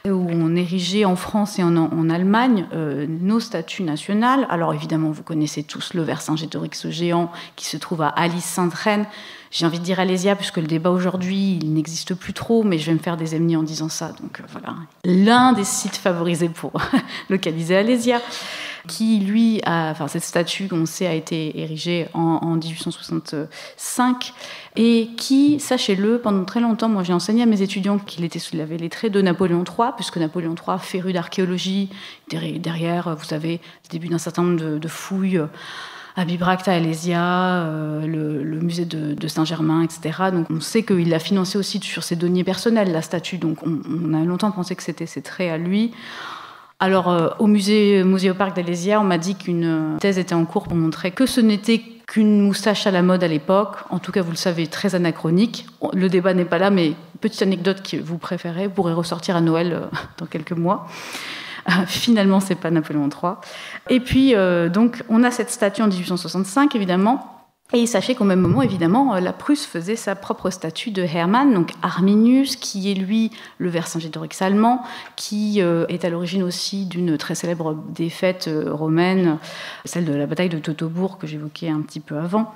où on érigeait en France et en Allemagne nos statues nationales. Alors évidemment, vous connaissez tous le Vercingétorix géant qui se trouve à Alys-Sainte-Reine. J'ai envie de dire Alésia, puisque le débat aujourd'hui, il n'existe plus trop, mais je vais me faire des ennemis en disant ça. Donc voilà, l'un des sites favorisés pour localiser Alésia, qui, lui, cette statue, on sait, a été érigée en 1865, et qui, sachez-le, pendant très longtemps, moi j'ai enseigné à mes étudiants qu'il était sous la lettrée de Napoléon III, puisque Napoléon III, féru d'archéologie, derrière, vous savez, le début d'un certain nombre de fouilles, à Bibracte, à Alésia, le musée de Saint-Germain, etc. Donc on sait qu'il l'a financé aussi sur ses deniers personnels, la statue. Donc on a longtemps pensé que c'était ses traits à lui. Alors au Muséoparc d'Alésia, on m'a dit qu'une thèse était en cours pour montrer que ce n'était qu'une moustache à la mode à l'époque. En tout cas, vous le savez, très anachronique. Le débat n'est pas là, mais petite anecdote que vous préférez pourrait ressortir à Noël dans quelques mois. Finalement, c'est pas Napoléon III. Et puis, donc, on a cette statue en 1865, évidemment. Et sachez qu'au même moment, évidemment, la Prusse faisait sa propre statue de Hermann, donc Arminius, qui est lui le Vercingétorix allemand, qui est à l'origine aussi d'une très célèbre défaite romaine, celle de la bataille de Teutobourg que j'évoquais un petit peu avant.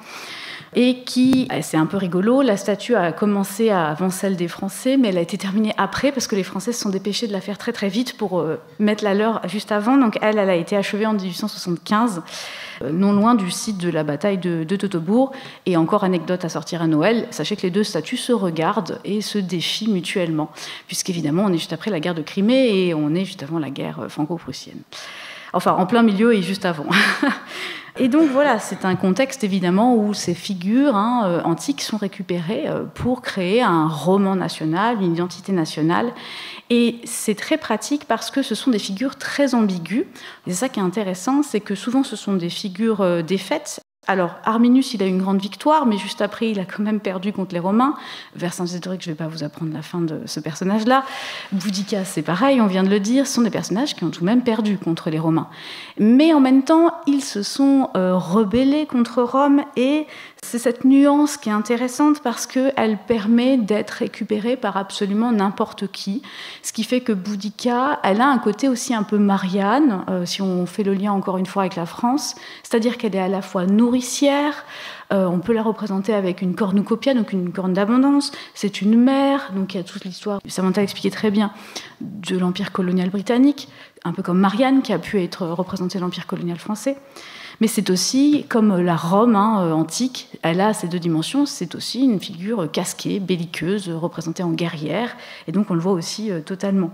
Et qui, c'est un peu rigolo, la statue a commencé avant celle des Français, mais elle a été terminée après, parce que les Français se sont dépêchés de la faire très très vite pour mettre la leur juste avant. Donc elle a été achevée en 1875, non loin du site de la bataille de Teutobourg. Et encore anecdote à sortir à Noël, sachez que les deux statues se regardent et se défient mutuellement, puisqu'évidemment on est juste après la guerre de Crimée et on est juste avant la guerre franco-prussienne. Enfin, en plein milieu et juste avant. Et donc voilà, c'est un contexte évidemment où ces figures antiques sont récupérées pour créer un roman national, une identité nationale. Et c'est très pratique parce que ce sont des figures très ambiguës. Et c'est ça qui est intéressant, c'est que souvent ce sont des figures défaites. Alors, Arminius, il a eu une grande victoire, mais juste après, il a quand même perdu contre les Romains. Vercingétorix, je ne vais pas vous apprendre la fin de ce personnage-là. Boudica, c'est pareil, on vient de le dire, ce sont des personnages qui ont tout de même perdu contre les Romains. Mais en même temps, ils se sont rebellés contre Rome, et c'est cette nuance qui est intéressante parce qu'elle permet d'être récupérée par absolument n'importe qui. Ce qui fait que Boudica, elle a un côté aussi un peu Marianne, si on fait le lien encore une fois avec la France, c'est-à-dire qu'elle est à la fois nourricière, on peut la représenter avec une cornucopia, donc une corne d'abondance. C'est une mère, donc il y a toute l'histoire, Samantha l'expliquait très bien, de l'Empire colonial britannique, un peu comme Marianne qui a pu être représentée dans l'Empire colonial français. Mais c'est aussi, comme la Rome antique, elle a ces deux dimensions, c'est aussi une figure casquée, belliqueuse, représentée en guerrière, et donc on le voit aussi totalement.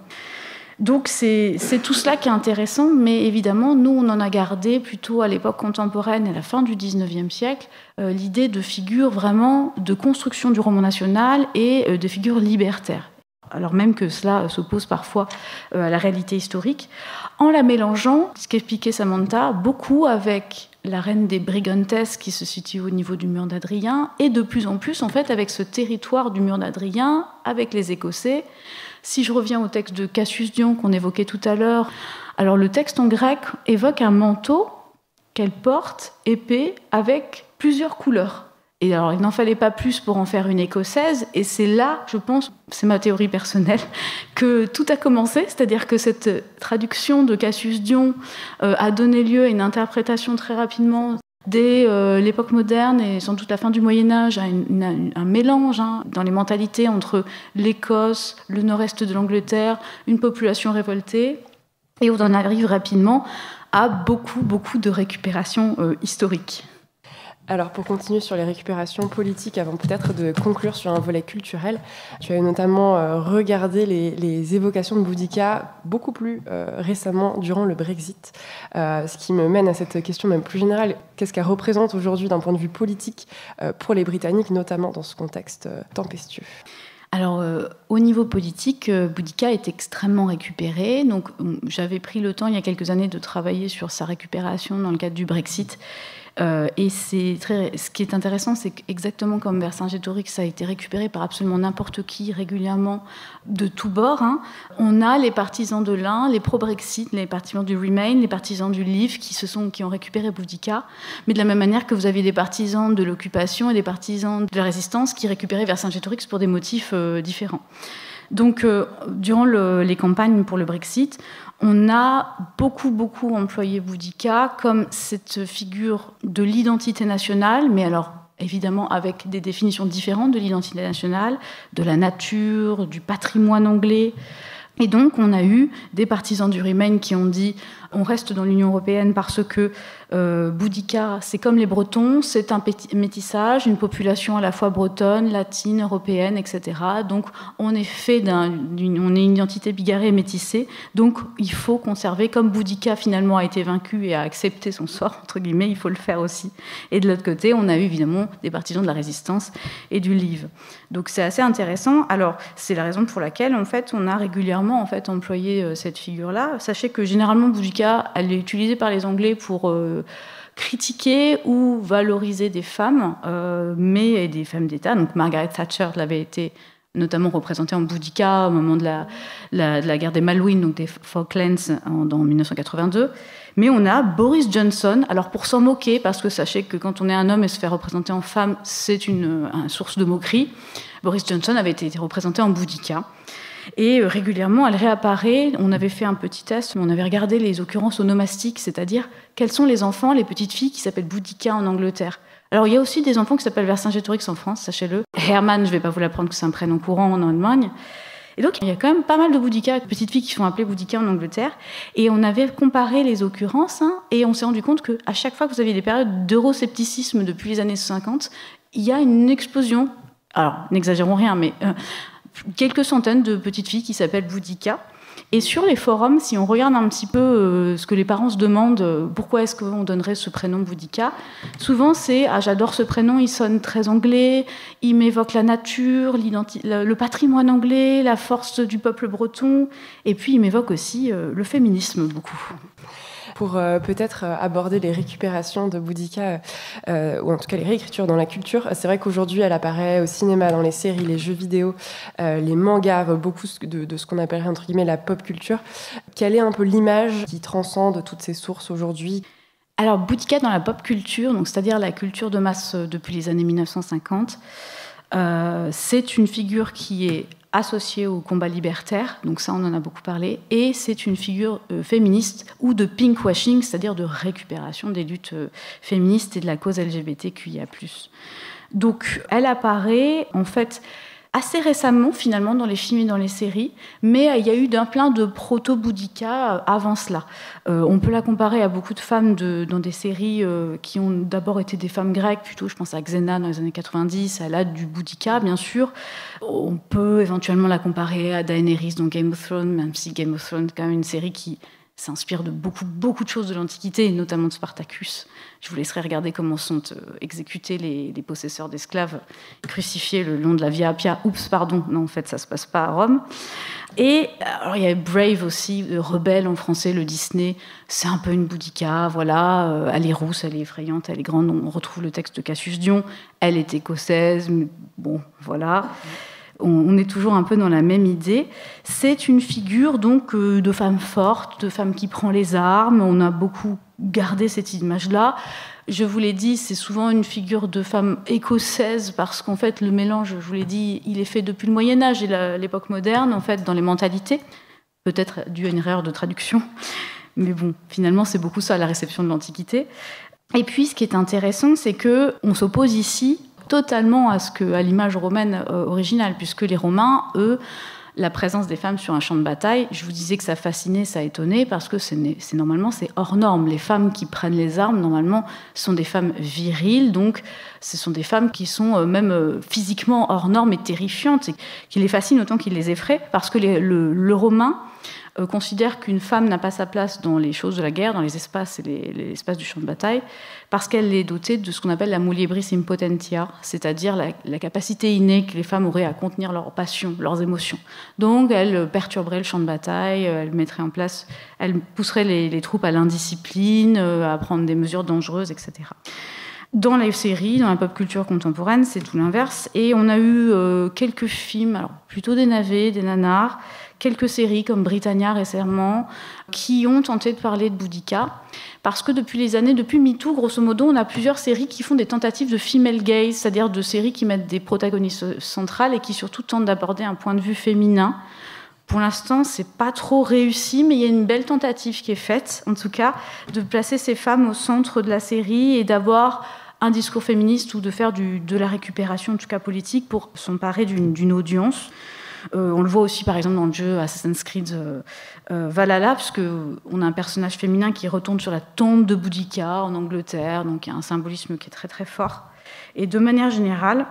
Donc c'est tout cela qui est intéressant, mais évidemment, nous, on en a gardé plutôt à l'époque contemporaine, à la fin du XIXe siècle, l'idée de figures vraiment de construction du roman national et de figures libertaires. alors même que cela s'oppose parfois à la réalité historique, en la mélangeant, ce qu'expliquait Samantha, beaucoup avec la reine des Brigantes qui se situe au niveau du mur d'Adrien, et de plus en plus en fait avec ce territoire du mur d'Adrien, avec les Écossais. Si je reviens au texte de Cassius Dion qu'on évoquait tout à l'heure, alors le texte en grec évoque un manteau qu'elle porte, épais, avec plusieurs couleurs. Et alors, il n'en fallait pas plus pour en faire une écossaise, et c'est là, je pense, c'est ma théorie personnelle, que tout a commencé, c'est-à-dire que cette traduction de Cassius Dion a donné lieu à une interprétation très rapidement, dès l'époque moderne et sans doute la fin du Moyen-Âge, à un mélange dans les mentalités entre l'Écosse, le nord-est de l'Angleterre, une population révoltée, et on en arrive rapidement à beaucoup de récupération historique. Alors pour continuer sur les récupérations politiques, avant peut-être de conclure sur un volet culturel, tu as notamment regardé les évocations de Boudica beaucoup plus récemment durant le Brexit, ce qui me mène à cette question même plus générale. Qu'est-ce qu'elle représente aujourd'hui d'un point de vue politique pour les Britanniques, notamment dans ce contexte tempestueux ? Alors, au niveau politique, Boudica est extrêmement récupéré. Donc, j'avais pris le temps, il y a quelques années, de travailler sur sa récupération dans le cadre du Brexit. Et ce qui est intéressant, c'est qu'exactement comme Vercingétorix, ça a été récupéré par absolument n'importe qui régulièrement de tous bords. On a les partisans de l'un, les pro-Brexit, les partisans du Remain, les partisans du Leave qui ont récupéré Boudica. Mais de la même manière que vous avez des partisans de l'occupation et des partisans de la résistance qui récupéraient Vercingétorix pour des motifs différents. Donc, durant les campagnes pour le Brexit, on a beaucoup employé Boudica comme cette figure de l'identité nationale, mais alors évidemment avec des définitions différentes de l'identité nationale, de la nature, du patrimoine anglais. Et donc, on a eu des partisans du Remain qui ont dit on reste dans l'Union européenne parce que Boudica, c'est comme les Bretons, c'est un métissage, une population à la fois bretonne, latine, européenne, etc. Donc, on est une identité bigarrée et métissée. Donc, il faut conserver, comme Boudica finalement a été vaincu et a accepté son sort, entre guillemets, il faut le faire aussi. Et de l'autre côté, on a eu évidemment des partisans de la résistance et du Leave. Donc, c'est assez intéressant. Alors, c'est la raison pour laquelle, en fait, on a régulièrement employé cette figure-là. Sachez que généralement, Boudica, elle est utilisée par les Anglais pour critiquer ou valoriser des femmes, mais des femmes d'État. Donc Margaret Thatcher l'avait été notamment représentée en Boudica au moment de la guerre des Malouines, donc des Falklands en 1982. Mais on a Boris Johnson, alors pour s'en moquer, parce que sachez que quand on est un homme et se faire représenter en femme, c'est une source de moquerie. Boris Johnson avait été représenté en Boudica. Et régulièrement, elle réapparaît. On avait fait un petit test, on avait regardé les occurrences onomastiques, c'est-à-dire quels sont les enfants, les petites filles qui s'appellent Boudica en Angleterre. Alors, il y a aussi des enfants qui s'appellent Vercingétorix en France, sachez-le. Hermann, je ne vais pas vous l'apprendre que c'est un prénom courant en Allemagne. Et donc, il y a quand même pas mal de Boudica, de petites filles qui sont appelées Boudica en Angleterre. Et on avait comparé les occurrences, et on s'est rendu compte qu'à chaque fois que vous avez des périodes d'euroscepticisme depuis les années 50, il y a une explosion. Alors, n'exagérons rien, mais quelques centaines de petites filles qui s'appellent Boudica. Et sur les forums, si on regarde un petit peu ce que les parents se demandent, pourquoi est-ce qu'on donnerait ce prénom Boudica, souvent c'est « Ah, j'adore ce prénom, il sonne très anglais, il m'évoque la nature, le patrimoine anglais, la force du peuple breton, et puis il m'évoque aussi le féminisme beaucoup ». Pour peut-être aborder les récupérations de Boudica, ou en tout cas les réécritures dans la culture, c'est vrai qu'aujourd'hui elle apparaît au cinéma, dans les séries, les jeux vidéo, les mangas, beaucoup de ce qu'on appellerait entre guillemets la pop culture. Quelle est un peu l'image qui transcende toutes ces sources aujourd'hui ? Alors Boudica dans la pop culture, donc c'est-à-dire la culture de masse depuis les années 1950, c'est une figure qui est associée au combat libertaire, donc ça on en a beaucoup parlé, et c'est une figure féministe ou de pinkwashing, c'est-à-dire de récupération des luttes féministes et de la cause LGBTQIA+. Donc elle apparaît en fait assez récemment finalement dans les films et dans les séries, mais il y a eu plein de proto-Boudica avant cela. On peut la comparer à beaucoup de femmes dans des séries qui ont d'abord été des femmes grecques, plutôt je pense à Xena dans les années 90, elle a du Boudica bien sûr. On peut éventuellement la comparer à Daenerys dans Game of Thrones, même si Game of Thrones est quand même une série qui s'inspire de beaucoup de choses de l'Antiquité, et notamment de Spartacus. Je vous laisserai regarder comment sont exécutés les possesseurs d'esclaves crucifiés le long de la Via Appia. Oups, pardon, non, en fait, ça ne se passe pas à Rome. Et alors, il y a Brave aussi, Rebelle en français, le Disney. C'est un peu une Boudica, voilà. Elle est rousse, elle est effrayante, elle est grande. On retrouve le texte de Cassius Dion. Elle est écossaise, mais bon, voilà. On est toujours un peu dans la même idée. C'est une figure donc de femme forte, de femme qui prend les armes. On a beaucoup gardé cette image-là. Je vous l'ai dit, c'est souvent une figure de femme écossaise parce qu'en fait, le mélange, je vous l'ai dit, il est fait depuis le Moyen-Âge et l'époque moderne, en fait, dans les mentalités. Peut-être dû à une erreur de traduction. Mais bon, finalement, c'est beaucoup ça, la réception de l'Antiquité. Et puis, ce qui est intéressant, c'est qu'on s'oppose ici totalement à l'image romaine originale, puisque les Romains, eux, la présence des femmes sur un champ de bataille, je vous disais que ça fascinait, ça étonnait, parce que normalement, c'est hors norme. Les femmes qui prennent les armes, normalement, sont des femmes viriles, donc ce sont des femmes qui sont même physiquement hors normes et terrifiantes, et qui les fascinent autant qu'ils les effraient, parce que le Romain considère qu'une femme n'a pas sa place dans les choses de la guerre, dans les espaces et les espaces du champ de bataille, parce qu'elle est dotée de ce qu'on appelle la muliebris impotentia, c'est-à-dire la capacité innée que les femmes auraient à contenir leurs passions, leurs émotions. Donc, elle perturberait le champ de bataille, elle mettrait en place, elle pousserait les troupes à l'indiscipline, à prendre des mesures dangereuses, etc. Dans les séries, dans la pop culture contemporaine, c'est tout l'inverse. Et on a eu quelques films, alors plutôt des navets, des nanars, quelques séries comme Britannia récemment, qui ont tenté de parler de Boudica. Parce que depuis MeToo, grosso modo, on a plusieurs séries qui font des tentatives de female gaze, c'est-à-dire de séries qui mettent des protagonistes centrales et qui surtout tentent d'aborder un point de vue féminin. Pour l'instant, c'est pas trop réussi, mais il y a une belle tentative qui est faite, en tout cas, de placer ces femmes au centre de la série et d'avoir un discours féministe ou de faire de la récupération, en tout cas politique, pour s'emparer d'une audience. On le voit aussi, par exemple, dans le jeu Assassin's Creed Valhalla, puisqu'on a un personnage féminin qui retombe sur la tombe de Boudica en Angleterre, donc il y a un symbolisme qui est très très fort. Et de manière générale,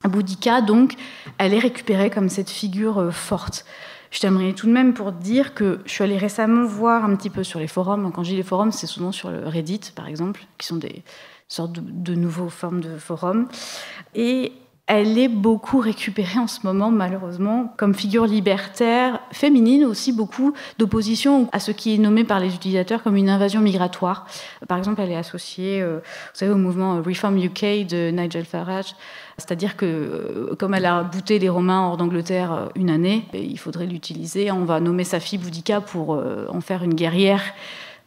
Boudica, donc, elle est récupérée comme cette figure forte. Je terminerai tout de même pour dire que je suis allée récemment voir un petit peu sur les forums. Quand je dis les forums, c'est souvent sur le Reddit, par exemple, qui sont des sortes de nouvelles formes de forums. Et elle est beaucoup récupérée en ce moment, malheureusement, comme figure libertaire, féminine, aussi beaucoup d'opposition à ce qui est nommé par les utilisateurs comme une invasion migratoire. Par exemple, elle est associée, vous savez, au mouvement Reform UK de Nigel Farage. C'est-à-dire que, comme elle a bouté les Romains hors d'Angleterre une année, il faudrait l'utiliser. On va nommer sa fille Boudica pour en faire une guerrière,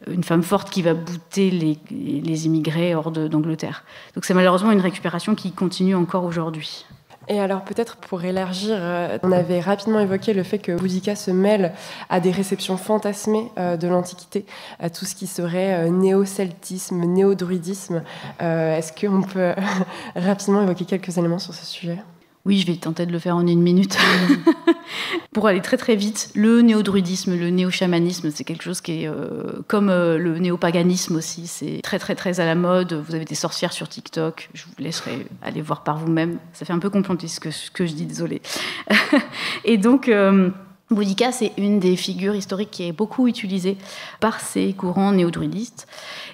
une femme forte qui va bouter les immigrés hors d'Angleterre. Donc c'est malheureusement une récupération qui continue encore aujourd'hui. Et alors peut-être pour élargir, on avait rapidement évoqué le fait que Boudica se mêle à des réceptions fantasmées de l'Antiquité, à tout ce qui serait néo-celtisme, néo-druidisme. Est-ce qu'on peut rapidement évoquer quelques éléments sur ce sujet ? Oui, je vais tenter de le faire en 1 minute. Pour aller très très vite, le néo-druidisme, le néo-chamanisme, c'est quelque chose qui est comme le néo-paganisme aussi, c'est très très très à la mode. Vous avez des sorcières sur TikTok, je vous laisserai aller voir par vous-même. Ça fait un peu complotiste ce que je dis, désolée. Et donc, Boudica, c'est une des figures historiques qui est beaucoup utilisée par ces courants néo-druidistes.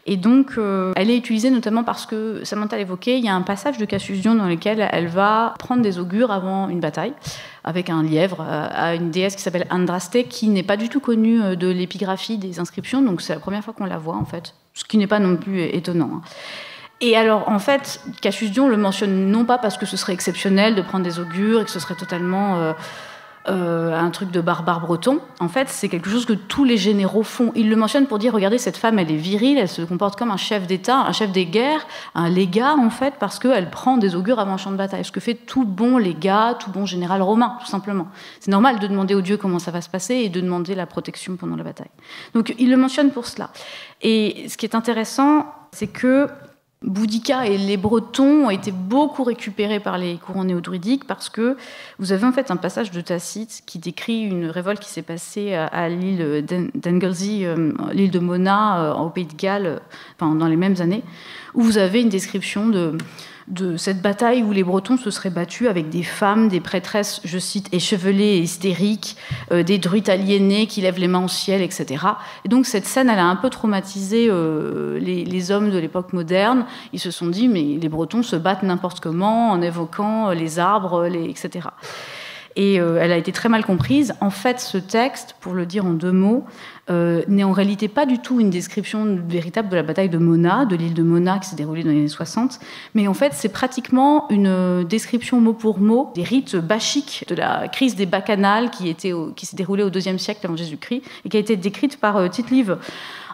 Et donc, elle est utilisée notamment parce que, Samantha l'évoquait, il y a un passage de Cassius Dion dans lequel elle va prendre des augures avant une bataille, avec un lièvre, à une déesse qui s'appelle Andraste, qui n'est pas du tout connue de l'épigraphie des inscriptions, donc c'est la première fois qu'on la voit, en fait, ce qui n'est pas non plus étonnant. Et alors, en fait, Cassius Dion le mentionne non pas parce que ce serait exceptionnel de prendre des augures et que ce serait totalement un truc de barbare breton. En fait, c'est quelque chose que tous les généraux font. Ils le mentionnent pour dire, regardez, cette femme, elle est virile, elle se comporte comme un chef d'État, un chef des guerres, un légat, en fait, parce qu'elle prend des augures avant un champ de bataille. Ce que fait tout bon légat, tout bon général romain, tout simplement. C'est normal de demander aux dieux comment ça va se passer et de demander la protection pendant la bataille. Donc, ils le mentionnent pour cela. Et ce qui est intéressant, c'est que Boudica et les Bretons ont été beaucoup récupérés par les courants néo-druidiques parce que vous avez en fait un passage de Tacite qui décrit une révolte qui s'est passée à l'île d'Anglesey, l'île de Mona, au Pays de Galles, dans les mêmes années, où vous avez une description de cette bataille où les Bretons se seraient battus avec des femmes, des prêtresses, je cite, échevelées et hystériques, des druides aliénés qui lèvent les mains au ciel, etc. Et donc cette scène, elle a un peu traumatisé les hommes de l'époque moderne. Ils se sont dit, mais les Bretons se battent n'importe comment, en évoquant les arbres, etc. Et elle a été très mal comprise. En fait, ce texte, pour le dire en 2 mots, n'est en réalité pas du tout une description véritable de la bataille de Mona, de l'île de Mona qui s'est déroulée dans les années 60, mais en fait, c'est pratiquement une description mot pour mot des rites bachiques de la crise des bacchanales qui s'est déroulée au IIe siècle avant Jésus-Christ et qui a été décrite par Tite-Live.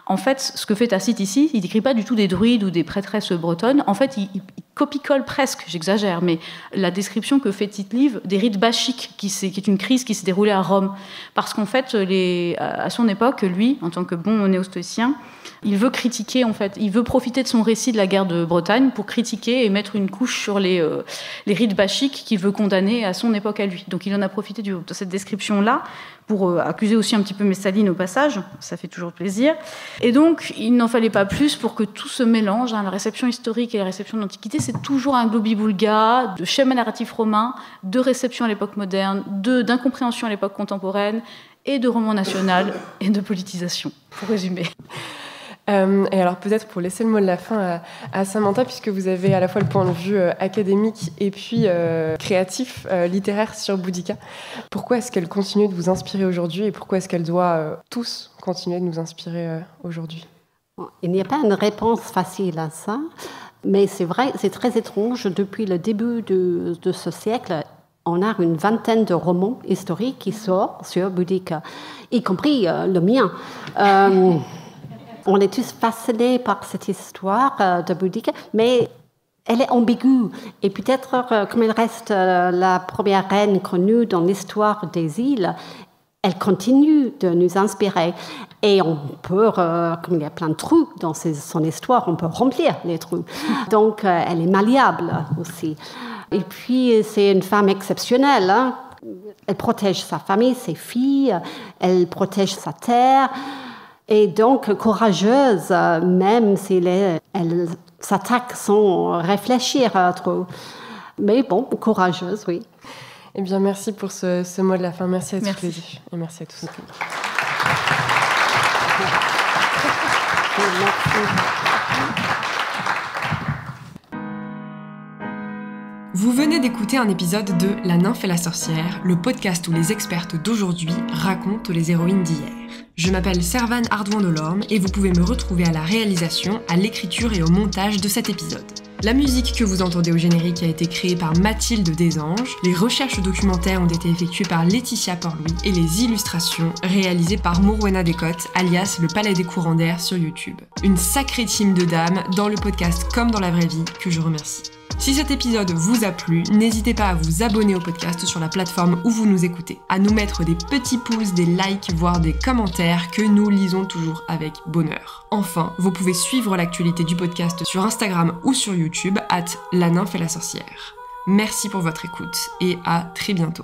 En fait, ce que fait Tacite ici, il ne décrit pas du tout des druides ou des prêtresses bretonnes. En fait, il copie-colle presque, j'exagère, mais la description que fait Tite-Live des rites bachiques, qui est une crise qui s'est déroulée à Rome. Parce qu'en fait, à son époque, lui, en tant que bon néo-stoïcien, il veut critiquer, en fait, il veut profiter de son récit de la guerre de Bretagne pour critiquer et mettre une couche sur les rites bachiques qu'il veut condamner à son époque à lui. Donc il en a profité de cette description-là pour accuser aussi un petit peu Messaline au passage, ça fait toujours plaisir. Et donc, il n'en fallait pas plus pour que tout se mélange. La réception historique et la réception de l'Antiquité, c'est toujours un globi-boulga de schéma narratif romain, de réception à l'époque moderne, d'incompréhension à l'époque contemporaine, et de roman national et de politisation, pour résumer. Et alors peut-être pour laisser le mot de la fin à Samantha, puisque vous avez à la fois le point de vue académique et puis créatif, littéraire sur Boudica, pourquoi est-ce qu'elle continue de vous inspirer aujourd'hui et pourquoi est-ce qu'elle doit tous continuer de nous inspirer aujourd'hui ? Il n'y a pas une réponse facile à ça, mais c'est vrai, c'est très étrange. Depuis le début de ce siècle, on a une vingtaine de romans historiques qui sortent sur Boudica, y compris le mien. On est tous fascinés par cette histoire de Boudica, mais elle est ambiguë. Et peut-être, comme elle reste la première reine connue dans l'histoire des îles, elle continue de nous inspirer. Et on peut, comme il y a plein de trous dans son histoire, on peut remplir les trous. Donc, elle est malléable aussi. Et puis, c'est une femme exceptionnelle, hein. Elle protège sa famille, ses filles, elle protège sa terre. Et donc, courageuse, même si elle s'attaque sans réfléchir trop. Mais bon, courageuse, oui. Eh bien, merci pour ce mot de la fin. Merci à toutes les deux. Et merci à tous. Merci. Vous venez d'écouter un épisode de La Nymphe et la Sorcière, le podcast où les expertes d'aujourd'hui racontent les héroïnes d'hier. Je m'appelle Servane Ardouin-Delorme et vous pouvez me retrouver à la réalisation, à l'écriture et au montage de cet épisode. La musique que vous entendez au générique a été créée par Mathilde Desanges, les recherches documentaires ont été effectuées par Laetitia Port-Louis et les illustrations réalisées par Morwena Descotes, alias le Palais des Courants d'Air sur YouTube. Une sacrée team de dames dans le podcast comme dans la vraie vie que je remercie. Si cet épisode vous a plu, n'hésitez pas à vous abonner au podcast sur la plateforme où vous nous écoutez, à nous mettre des petits pouces, des likes, voire des commentaires que nous lisons toujours avec bonheur. Enfin, vous pouvez suivre l'actualité du podcast sur Instagram ou sur YouTube @La Nymphe et la Sorcière. Merci pour votre écoute et à très bientôt.